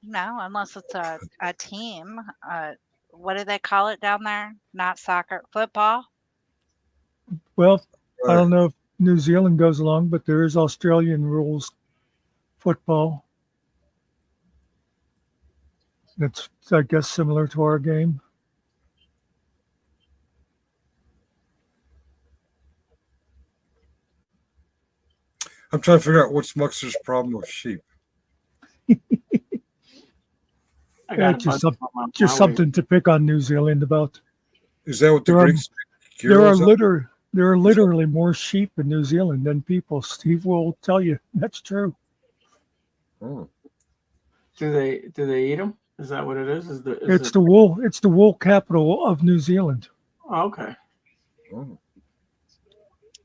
No, unless it's a team. What do they call it down there? Not soccer, football? Well, I don't know if New Zealand goes along, but there is Australian rules football. It's, I guess, similar to our game. I'm trying to figure out what's Muckster's problem with sheep. Yeah, just something to pick on New Zealand about. Is that what the Greeks? There are literally more sheep in New Zealand than people. Steve will tell you that's true. Oh. Do they eat them? Is that what it is? It's the wool capital of New Zealand. Oh, okay. Oh.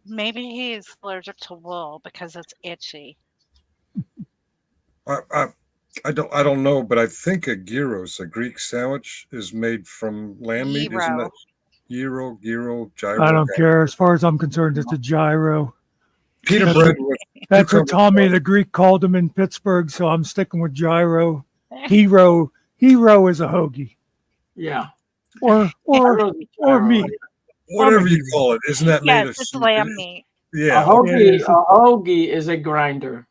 Maybe he's allergic to wool because it's itchy. I don't know, but I think a gyros, a Greek sandwich, is made from lamb meat. Isn't that gyro, gyro? I don't care. As far as I'm concerned, it's a gyro. Pita bread. That's what Tommy the Greek called him in Pittsburgh, so I'm sticking with gyro. Hero is a hoagie. Yeah. Or meat. Whatever you call it. Isn't that made of it's lamb meat. Yeah. A hoagie is a grinder.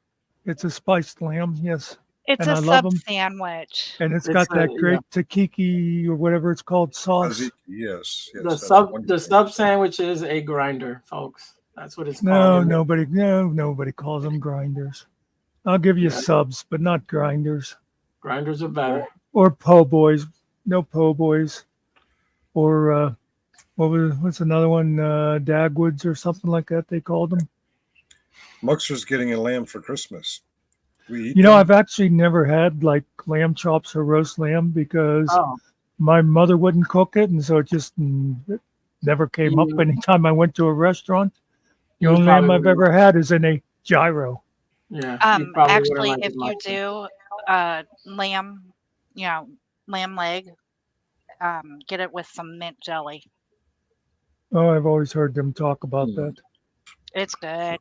It's a spiced lamb, yes. It's and a sub sandwich. And it's got that great takiki or whatever it's called sauce. Yes. The sub sandwich is a grinder, folks. That's what it's called. No, nobody calls them grinders. I'll give you subs, but not grinders. Grinders are better. Or po' boys. No po' boys. Or what's another one? Dagwoods or something like that they called them. Muckster's getting a lamb for Christmas. I've actually never had like lamb chops or roast lamb because my mother wouldn't cook it, and so it just never came up. Anytime I went to a restaurant, the only lamb I've ever had is in a gyro. Yeah. Actually, if you do lamb, lamb leg, get it with some mint jelly. Oh, I've always heard them talk about that. It's good.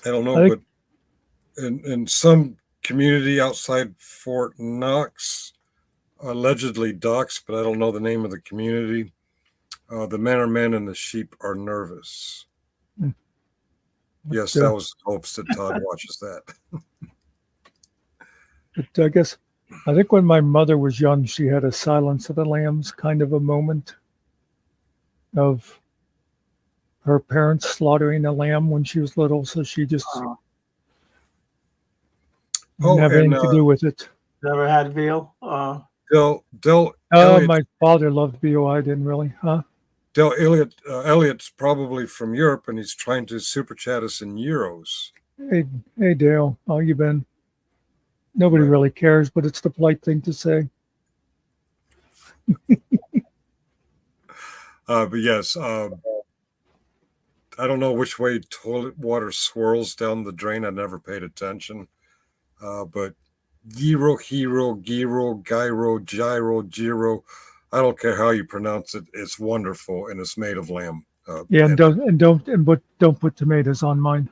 I don't know, but in some community outside Fort Knox, allegedly doxed, but I don't know the name of the community. The men are men and the sheep are nervous. Yes, that was hopes that Todd watches that. But I think when my mother was young, she had a Silence of the Lambs kind of a moment of her parents slaughtering a lamb when she was little, so she just didn't have anything to do with it. Never had veal? Del my father loved veal. I didn't really, huh? Elliot's probably from Europe, and he's trying to super chat us in euros. Hey, Dale, how you been? Nobody Right. really cares, but it's the polite thing to say. But yes, I don't know which way toilet water swirls down the drain. I never paid attention. But gyro, hero, gyro, gyro, gyro, gyro. I don't care how you pronounce it. It's wonderful, and it's made of lamb. Yeah, and don't put tomatoes on mine.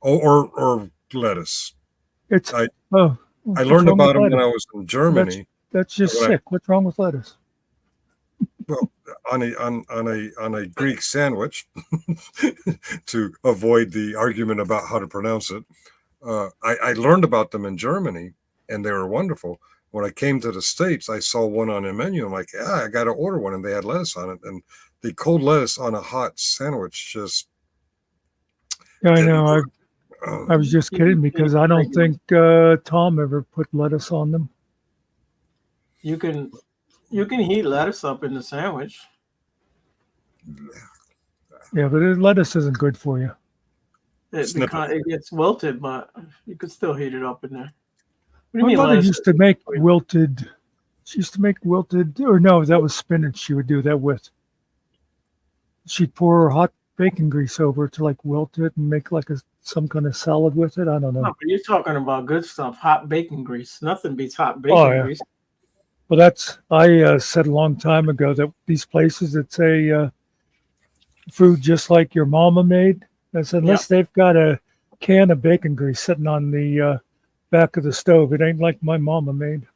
Or lettuce. It's I oh, I what's learned wrong with about them when lettuce? I was in Germany. That's just when I- sick. What's wrong with lettuce? Well, on a Greek sandwich, to avoid the argument about how to pronounce it, I learned about them in Germany, and they were wonderful. When I came to the States, I saw one on a menu. I'm like, I got to order one, and they had lettuce on it. And the cold lettuce on a hot sandwich just Yeah, I didn't know. work. I was just kidding because I don't think Tom ever put lettuce on them. You can heat lettuce up in the sandwich. Yeah, but lettuce isn't good for you. It gets wilted, but you could still heat it up in there. What do you My mean mother lettuce? used to make wilted. She used to make wilted, or no, that was spinach. She would do that with. She'd pour hot bacon grease over it to like wilt it and make like some kind of salad with it. I don't know. No, but you're talking about good stuff. Hot bacon grease. Nothing beats hot bacon Oh, yeah. grease. Well, I said a long time ago that these places that say food just like your mama made, I said, unless they've got a can of bacon grease sitting on the back of the stove, it ain't like my mama made.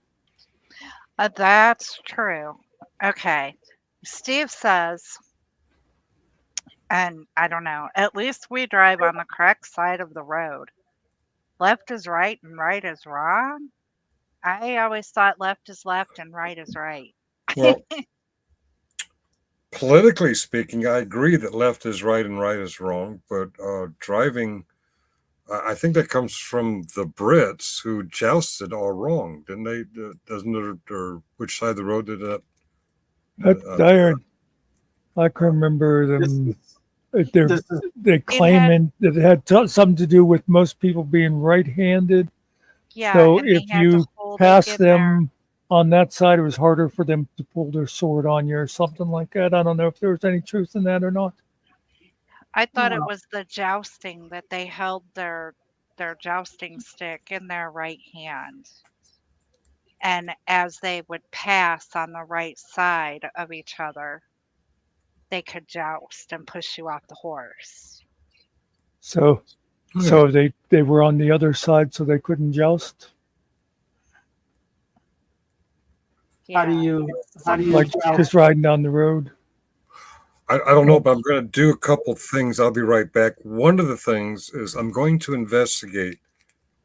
That's true. Okay. Steve says, and I don't know, at least we drive on the correct side of the road. Left is right and right is wrong. I always thought left is left and right is right. Well, politically speaking, I agree that left is right and right is wrong. But driving, I think that comes from the Brits who jousted all wrong, didn't they? Doesn't it? Or which side of the road did that? I can remember them. They It claiming that it had something to do with most people being right-handed. Yeah, So and they if had to you hold it pass in there. them on that side, it was harder for them to pull their sword on you or something like that. I don't know if there was any truth in that or not. I thought it was the jousting that they held their jousting stick in their right hand. And as they would pass on the right side of each other, they could joust and push you off the horse. So they were on the other side, so they couldn't joust. Yeah. How do you like just riding down the road? I don't know, but I'm going to do a couple things. I'll be right back. One of the things is I'm going to investigate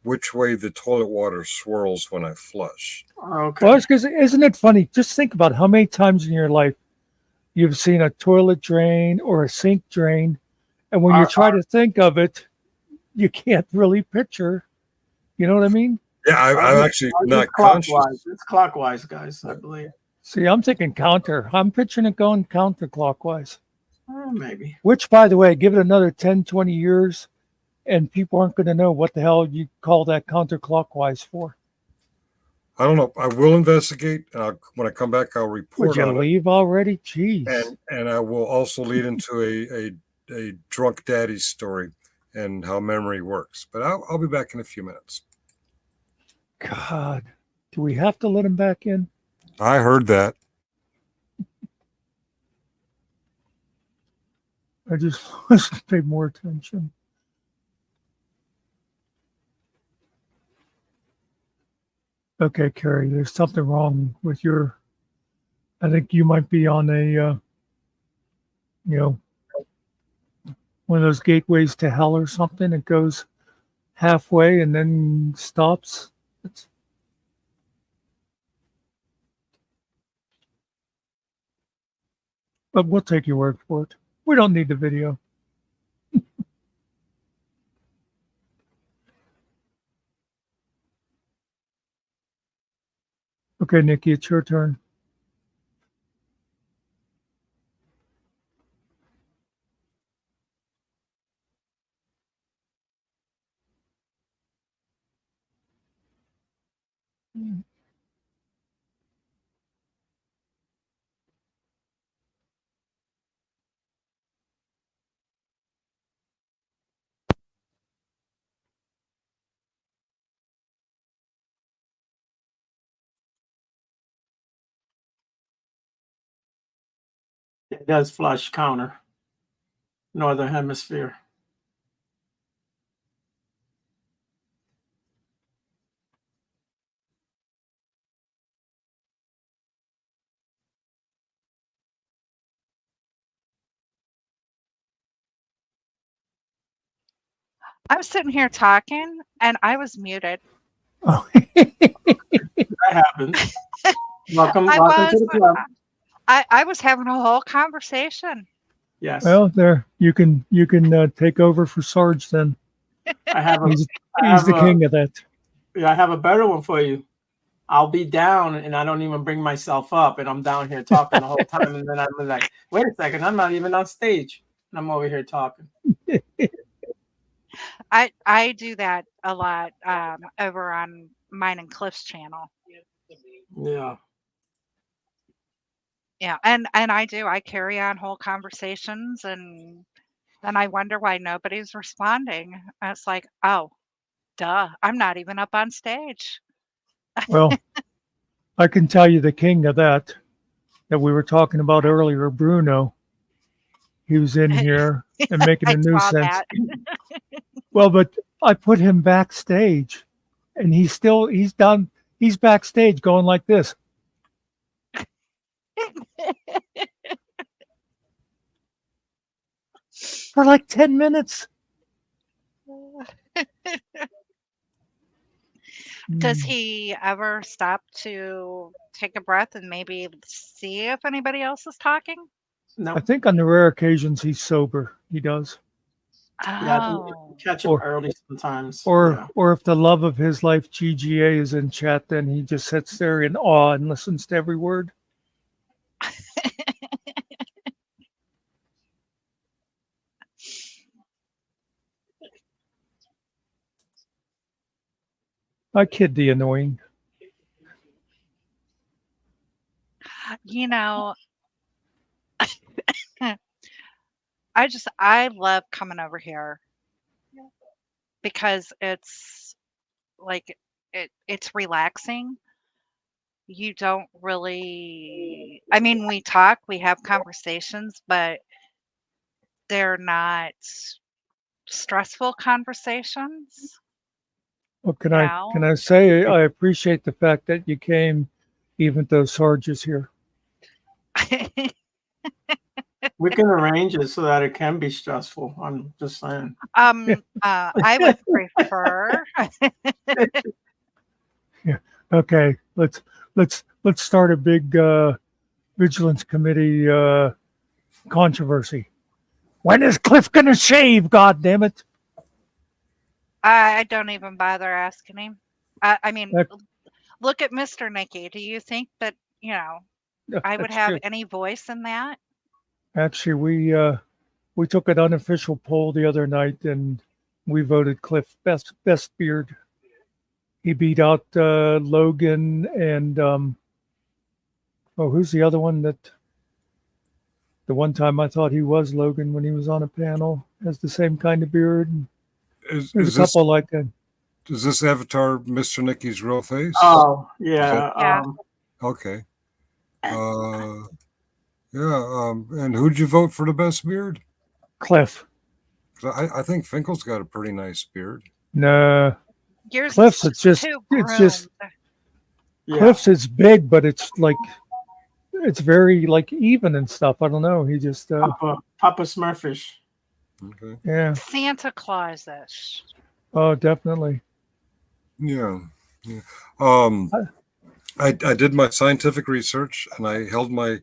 which way the toilet water swirls when I flush. Okay. Well, because isn't it funny? Just think about how many times in your life you've seen a toilet drain or a sink drain, and when you try to think of it, you can't really picture. You know what I mean? Yeah, I'm actually not conscious. It's clockwise, guys, I believe. See, I'm thinking counter. I'm picturing it going counterclockwise. Maybe. Which, by the way, give it another 10, 20 years, and people aren't going to know what the hell you call that counterclockwise for. I don't know. I will investigate. When I come back, I'll report Would you on leave already? Jeez. And I will also lead into a drunk daddy story and how memory works. But I'll be back in a few minutes. God, do we have to let him back in? I heard that. I just want to pay more attention. Okay, Carrie, there's something wrong with your. I think you might be on a, one of those gateways to hell or something. It goes halfway and then stops. But we'll take your word for it. We don't need the video. Okay, Nikki, it's your turn. It does flush counter. Northern Hemisphere. I was sitting here talking and I was muted. Oh. That happens. Welcome to the club. I was having a whole conversation. Yes. Well, there you can take over for Sarge then. I have He's the king of that. I have a better one for you. I'll be down and I don't even bring myself up, and I'm down here talking the whole time, and then I'm like, wait a second, I'm not even on stage, and I'm over here talking. I do that a lot over on mine and Cliff's channel. Yeah. Yeah, and I carry on whole conversations, and then I wonder why nobody's responding. And it's like, oh, duh, I'm not even up on stage. Well, I can tell you the king of that we were talking about earlier, Bruno. He was in here and making a I saw nuisance. that. Well, but I put him backstage, and he's backstage going like this. For like 10 minutes. Does he ever stop to take a breath and maybe see if anybody else is talking? No. I think on the rare occasions he's sober. He does. Yeah, Oh. catch him early sometimes. Or if the love of his life, GGA, is in chat, then he just sits there in awe and listens to every word. I kid the annoying. You know, I love coming over here because it's like it's relaxing. You don't really, I mean, we talk, we have conversations, but they're not stressful conversations. Well, can You I say I appreciate the fact that you came, even though Sarge is here. We can arrange it so that it can be stressful. I'm just saying. I would prefer. Yeah. Okay. Let's start a big vigilance committee controversy. When is Cliff gonna shave? God damn it! I don't even bother asking him. I mean, look at Mr. Nicky. Do you think that, I would have any voice in that? Actually, we took an unofficial poll the other night, and we voted Cliff best beard. He beat out Logan and who's the other one that? The one time I thought he was Logan when he was on a panel, has the same kind of beard. There's a couple like that. Does this avatar Mr. Nicky's real face? Oh, yeah. Okay. And who'd you vote for the best beard? Cliff. I think Finkel's got a pretty nice beard. No. Yours Cliff's is Cliff's it's big, but it's like it's very like even and stuff. I don't know. He just Papa Smurfish. Okay. Yeah. Santa Claus-ish. Oh, definitely. Yeah. I did my scientific research, and I held my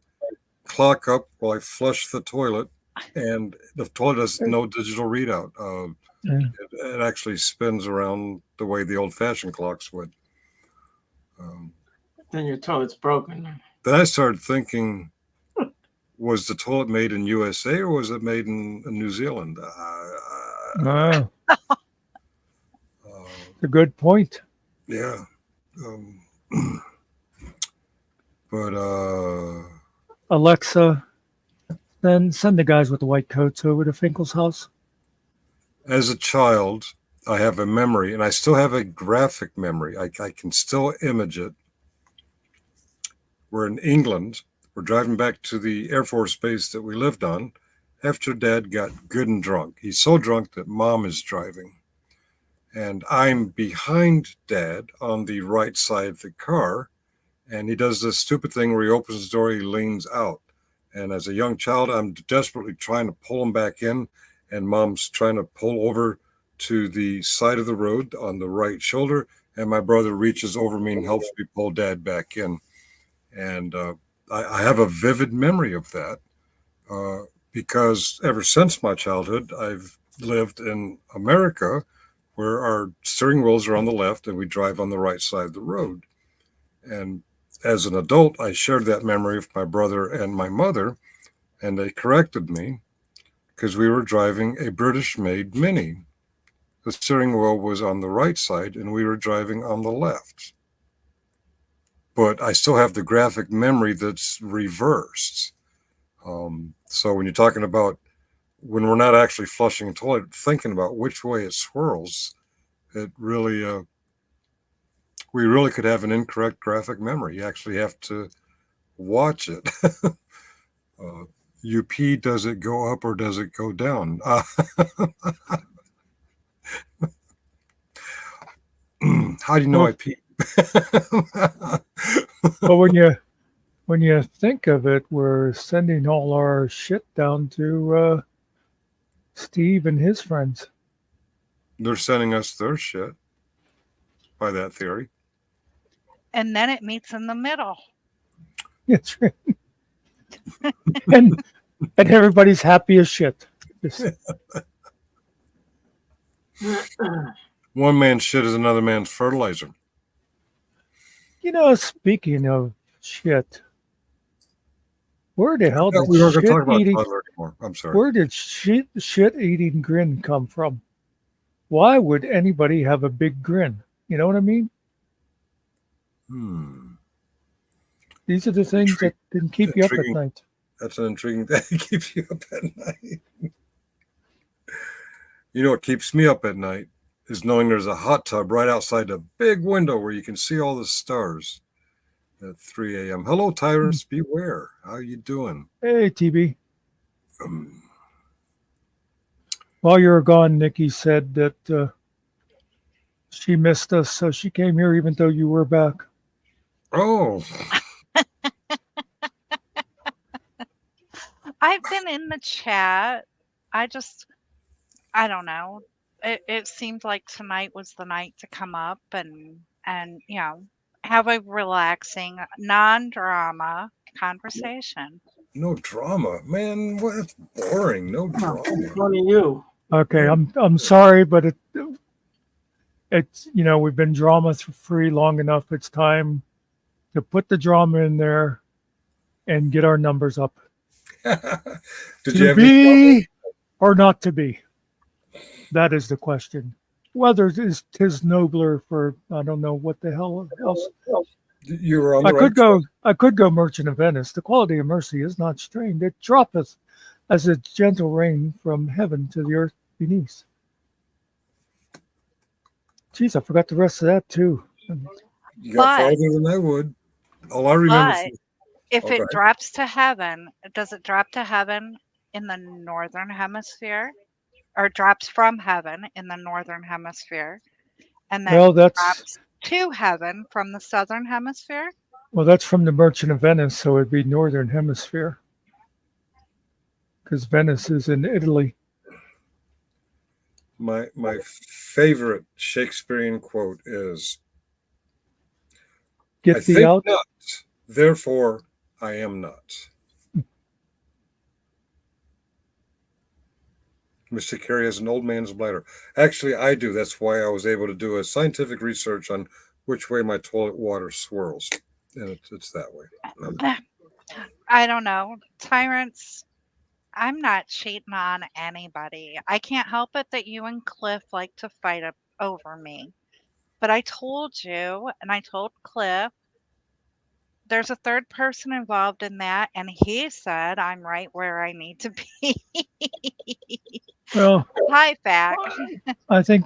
clock up while I flushed the toilet, and the toilet has no digital readout. It actually spins around the way the old-fashioned clocks would. Then your toilet's broken. Then I started thinking, was the toilet made in USA or was it made in New Zealand? A good point. Yeah. But Alexa, then send the guys with the white coats over to Finkel's house. as a child, I have a memory, and I still have a graphic memory. I can still image it. We're in England. We're driving back to the Air Force base that we lived on after Dad got good and drunk. He's so drunk that Mom is driving. And I'm behind Dad on the right side of the car. And he does this stupid thing where he opens the door, he leans out. And as a young child, I'm desperately trying to pull him back in. And Mom's trying to pull over to the side of the road on the right shoulder. And my brother reaches over me and helps me pull Dad back in. And I have a vivid memory of that because ever since my childhood, I've lived in America where our steering wheels are on the left and we drive on the right side of the road. And as an adult, I shared that memory with my brother and my mother, and they corrected me because we were driving a British-made Mini. The steering wheel was on the right side and we were driving on the left. But I still have the graphic memory that's reversed. So when you're talking about when we're not actually flushing a toilet, thinking about which way it swirls, it really, we really could have an incorrect graphic memory. You actually have to watch it. You pee, does it go up or does it go down? How do you know I pee? But when you think of it, we're sending all our shit down to Steve and his friends. They're sending us their shit by that theory. And then it meets in the middle. That's right. and everybody's happy as shit. Just, One man's shit is another man's fertilizer. speaking of shit, where the hell did We weren't going to shit talk about eating? toddler anymore. I'm sorry. Where did shit eating grin come from? Why would anybody have a big grin? You know what I mean? These are the things that can keep you up at night. That's an intriguing thing to keep you up at night. You know what keeps me up at night is knowing there's a hot tub right outside a big window where you can see all the stars at 3 a.m. Hello, Tyrants, beware. How you doing? Hey, TB. While you were gone, Nikki said that she missed us, so she came here even though you were back. Oh. I've been in the chat. I don't know. It seemed like tonight was the night to come up and have a relaxing, non-drama conversation. No drama, man. What? That's boring. No drama. Funny you. Okay, I'm sorry, but it's we've been drama free long enough. It's time to put the drama in there and get our numbers up. Did to you have be or not to be? That is the question. Whether it is tis nobler for I don't know what the hell else. You were on the I could go Merchant of Venice. The quality of mercy is not strained. It droppeth as a gentle rain from heaven to the earth beneath. Jeez, I forgot the rest of that too. You got farther than I would. All I remember. If it drops to heaven, does it drop to heaven in the northern hemisphere? Or drops from heaven in the northern hemisphere? And then drops to heaven from the southern hemisphere? Well, that's from the Merchant of Venice, so it'd be northern hemisphere. Because Venice is in Italy. My favorite Shakespearean quote is, "Get thee out, not, therefore I am not." Mr. Carey has an old man's bladder. Actually, I do. That's why I was able to do a scientific research on which way my toilet water swirls. And it's that way. I don't know. Tyrants, I'm not cheating on anybody. I can't help it that you and Cliff like to fight over me. But I told you, and I told Cliff, there's a third person involved in that, and he said I'm right where I need to be. Well, Hi, Fact. I think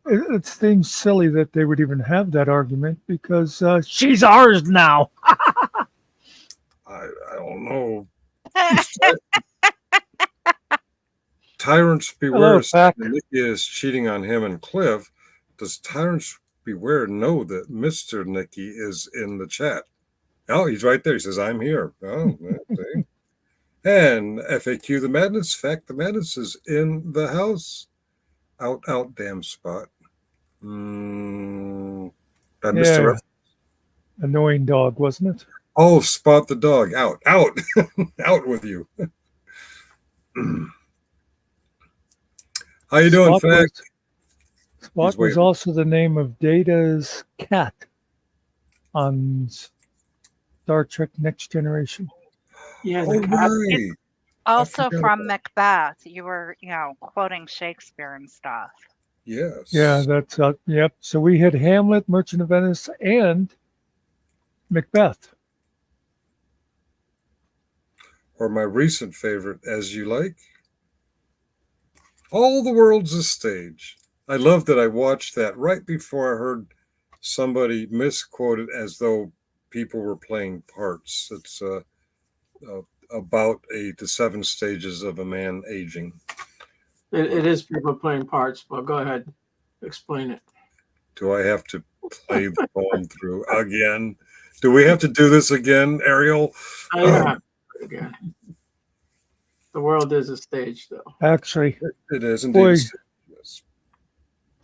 it seems silly that they would even have that argument because she's ours now. I don't know. Tyrants Hello, Beware Fact. Nicky is cheating on him and Cliff. Does Tyrants Beware know that Mr. Nicky is in the chat? Oh, he's right there. He says, I'm here. Oh, see. And FAQ the Madness. Fact the Madness is in the house. Out, damn Spot. I missed the reference. Annoying dog, wasn't it? Oh, Spot the dog. Out. Out with you. How you doing, Fact? Spot was also the name of Data's cat on Star Trek Next Generation. Yeah, Oh, right. Also from Macbeth. You were, quoting Shakespeare and stuff. Yes. Yeah, that's yep. So we had Hamlet, Merchant of Venice, and Macbeth. Or my recent favorite, As You Like. All the World's a Stage. I love that I watched that right before I heard somebody misquote it as though people were playing parts. It's about the 7 stages of a man aging. It is people playing parts, but go ahead. Explain it. Do I have to play the poem through again? Do we have to do this again, Ariel? Yeah. Again. The world is a stage, though. Actually, it is indeed. Boy,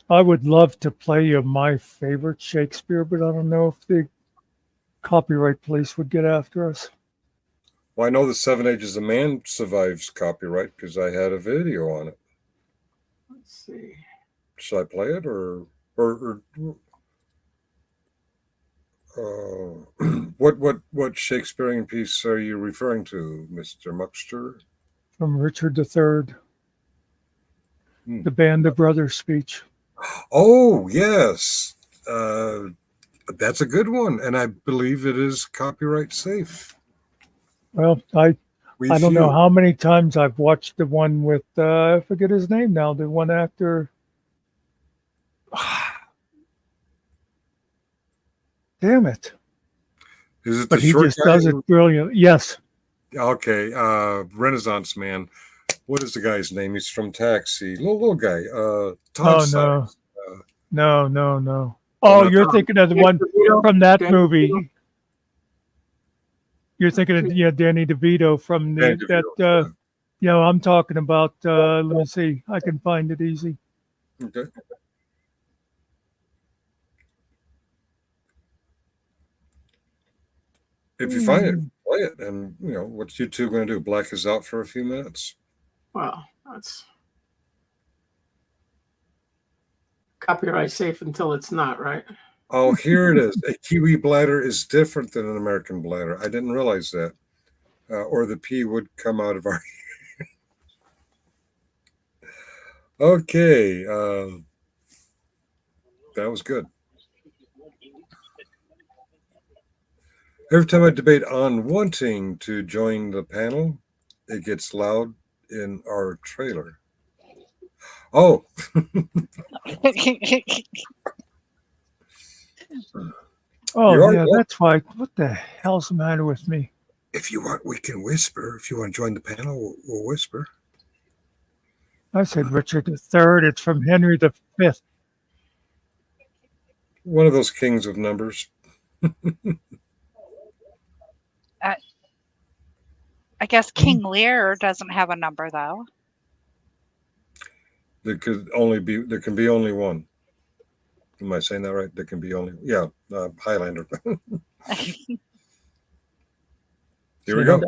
I would love to play you my favorite Shakespeare, but I don't know if the copyright police would get after us. Well, I know the 7 Ages of Man survives copyright because I had a video on it. Let's see. Should I play it or what Shakespearean piece are you referring to, Mr. Muckster? From Richard III, the Band of Brothers speech. Oh, yes. That's a good one, and I believe it is copyright safe. Well, I don't know how many times I've watched the one with, I forget his name now, the one actor. Damn it. Is it but he just does it brilliant. Yes. Okay. Renaissance Man. What is the guy's name? He's from Taxi. Little guy. Todd Sykes. No. Oh, you're thinking of the one from that movie. You're thinking of Danny DeVito from that. I'm talking about. Let me see. I can find it easy. Okay. If you find it, play it. And, what's you two going to do? Black us out for a few minutes? Well, that's copyright safe until it's not, right? Oh, here it is. A Kiwi bladder is different than an American bladder. I didn't realize that. Or the pee would come out of our... Okay. That was good. Every time I debate on wanting to join the panel, it gets loud in our trailer. Oh. Oh, yeah, that's why. What the hell's the matter with me? If you want, we can whisper. If you want to join the panel, we'll whisper. I said Richard III. It's from Henry V. One of those kings of numbers. I guess King Lear doesn't have a number, though. There can be only one. Am I saying that right? There can be only, Highlander. Here we go.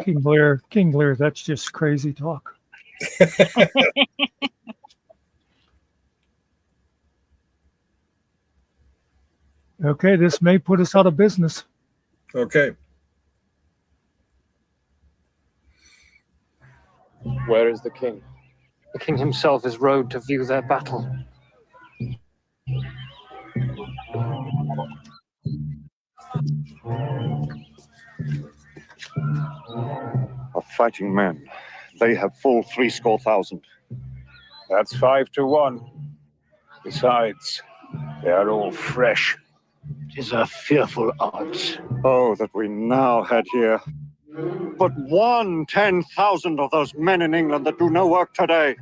King Lear, that's just crazy talk. Okay, this may put us out of business. Okay. Where is the king? The king himself is rode to view their battle. fighting men. They have full 70,000. That's 5 to 1. Besides, they are all fresh. Tis a fearful odds. Oh, that we now had here but 1/10,000 of those men in England that do no work today.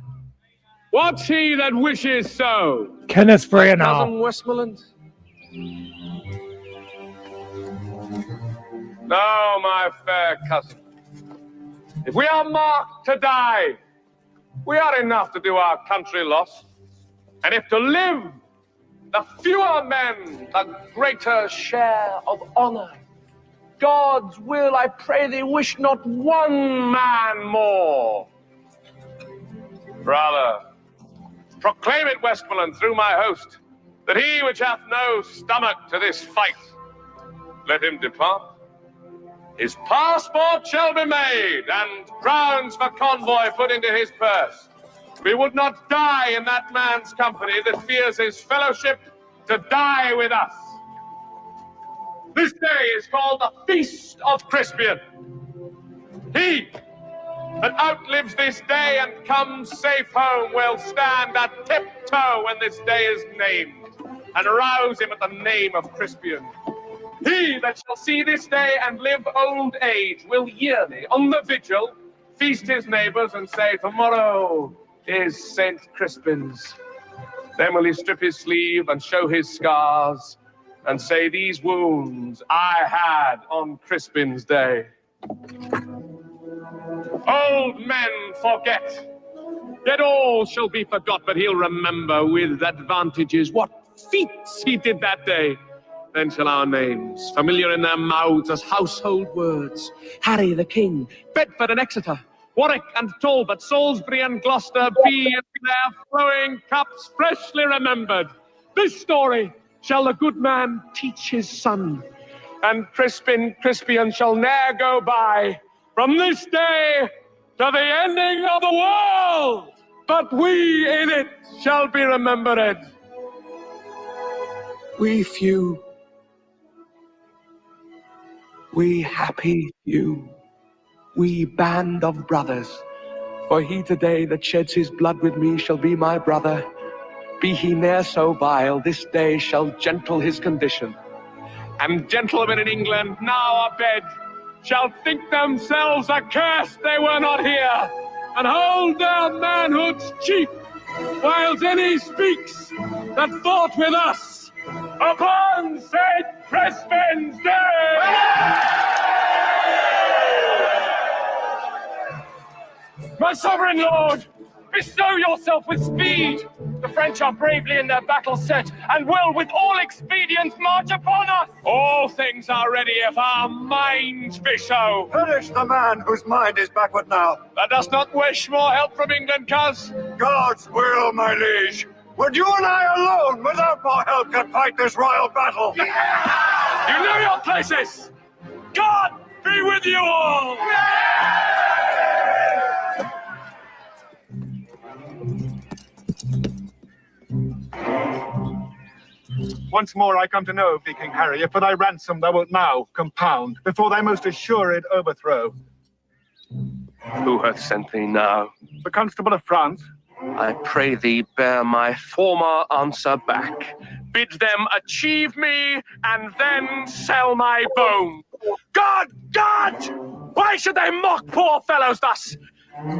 What's he that wishes so? Kenneth Branagh. Cousin Westmoreland? No, my fair cousin. If we are marked to die, we are enough to do our country loss. And if to live, the fewer men, the greater share of honor. God's will, I pray thee, wish not one man more. Brother, proclaim it, Westmoreland, through my host, that he which hath no stomach to this fight, let him depart. His passport shall be made, and crowns for convoy put into his purse. We would not die in that man's company that fears his fellowship to die with us. This day is called the Feast of Crispian. He that outlives this day and comes safe home will stand at tiptoe when this day is named, and rouse him at the name of Crispian. He that shall see this day and live old age will yearly, on the vigil, feast his neighbours and say, tomorrow is St. Crispin's. Then will he strip his sleeve and show his scars and say, these wounds I had on Crispin's day. Old men forget, yet all shall be forgot, but he'll remember with advantages what feats he did that day. Then shall our names, familiar in their mouths as household words, Harry the King, Bedford and Exeter, Warwick and Talbot, Salisbury and Gloucester, be in their flowing cups freshly remembered. This story shall the good man teach his son, and Crispian shall ne'er go by from this day to the ending of the world, but we in it shall be remembered. We few, we happy few, we band of brothers, for he today that sheds his blood with me shall be my brother. Be he ne'er so vile, this day shall gentle his condition. And gentlemen in England, now abed, shall think themselves accursed they were not here, and hold their manhoods cheap, whiles any speaks that fought with us upon St. Crispin's Day! My sovereign lord, bestow yourself with speed. The French are bravely in their battle set, and will with all expedients march upon us. All things are ready if our minds be so. Finish the man whose mind is backward now. Thou dost not wish more help from England, cuz? God's will, my liege. Would you and I alone, without more help, can fight this royal battle? You know your places. God be with you all. Once more I come to know of thee, King Harry, if for thy ransom thou wilt now compound before thy most assured overthrow. Who hath sent thee now? The Constable of France. I pray thee bear my former answer back. Bid them achieve me, and then sell my bone. God! God! Why should they mock poor fellows thus?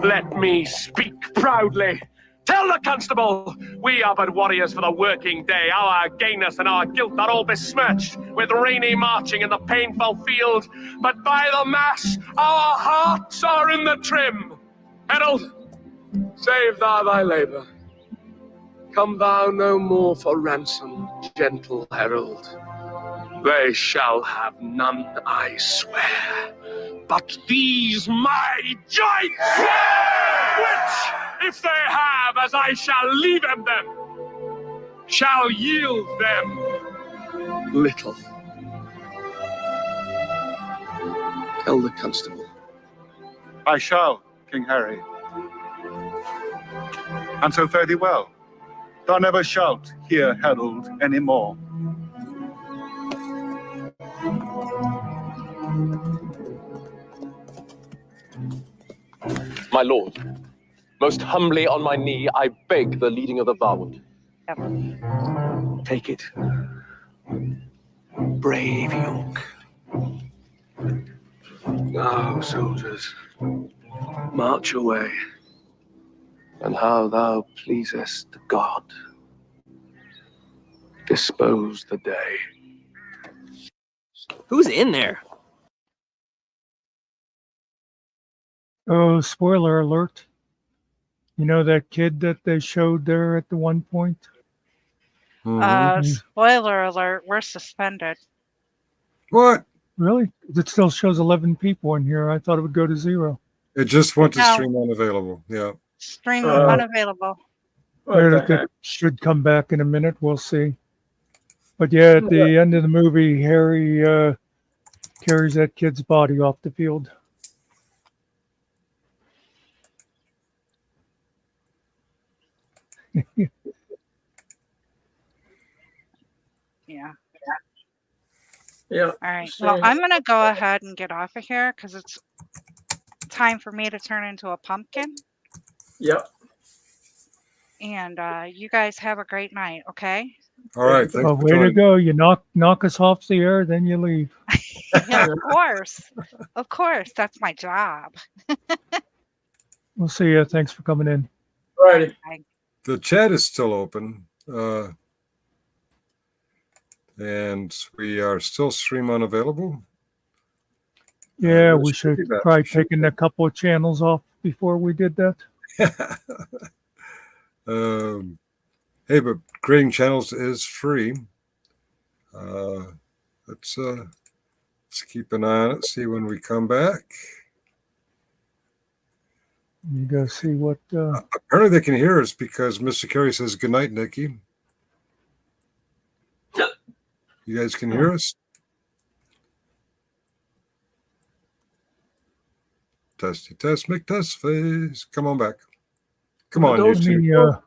Let me speak proudly. Tell the constable, we are but warriors for the working day. Our gayness and our guilt are all besmirched with rainy marching in the painful field. But by the mass, our hearts are in the trim. Herald, save thou thy labour. Come thou no more for ransom, gentle herald. They shall have none, I swear, but these my joints, which, if they have, as I shall leave them, shall yield them little. Tell the constable. I shall, King Harry. And so fare thee well. Thou never shalt hear herald any more. My lord, most humbly on my knee, I beg the leading of the Varwood. Take it. Brave York. Now, soldiers, march away. And how thou pleasest God, dispose the day. Who's in there? Oh, spoiler alert. You know that kid that they showed there at the one point? Spoiler alert, we're suspended. What? Really? It still shows 11 people in here. I thought it would go to 0. It just went to No. stream unavailable. Yeah. Stream unavailable. It should come back in a minute. We'll see. But yeah, at the end of the movie, Harry carries that kid's body off the field. Yeah. Yeah. All right. Well, I'm going to go ahead and get off of here because it's time for me to turn into a pumpkin. Yep. And you guys have a great night, okay? All right. Oh, way to go. You knock us off the air, then you leave. Yeah, of course. Of course. That's my job. We'll see you. Thanks for coming in. Righty. The chat is still open. And we are still stream unavailable. Yeah, we should try taking a couple of channels off before we did that. Hey, but creating channels is free. Let's keep an eye on it. See when we come back. You go see what. Apparently, they can hear us because Mr. Carey says good night, Nikki. You guys can hear us? Testy test, make test face. Come on back. Come on, YouTube.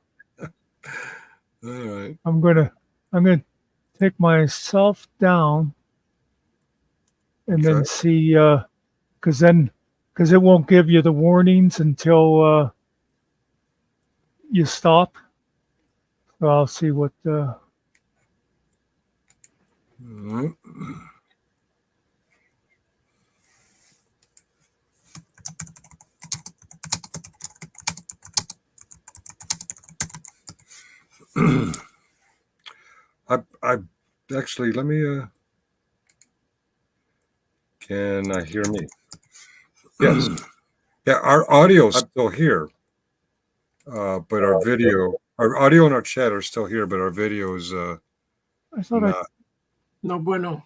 All right. I'm gonna take myself down and then see because it won't give you the warnings until you stop. So I'll see what. I actually let me can I hear me? Yes. Yeah, our audio is still here. But our audio and our chat are still here, but our video is I thought not. No bueno.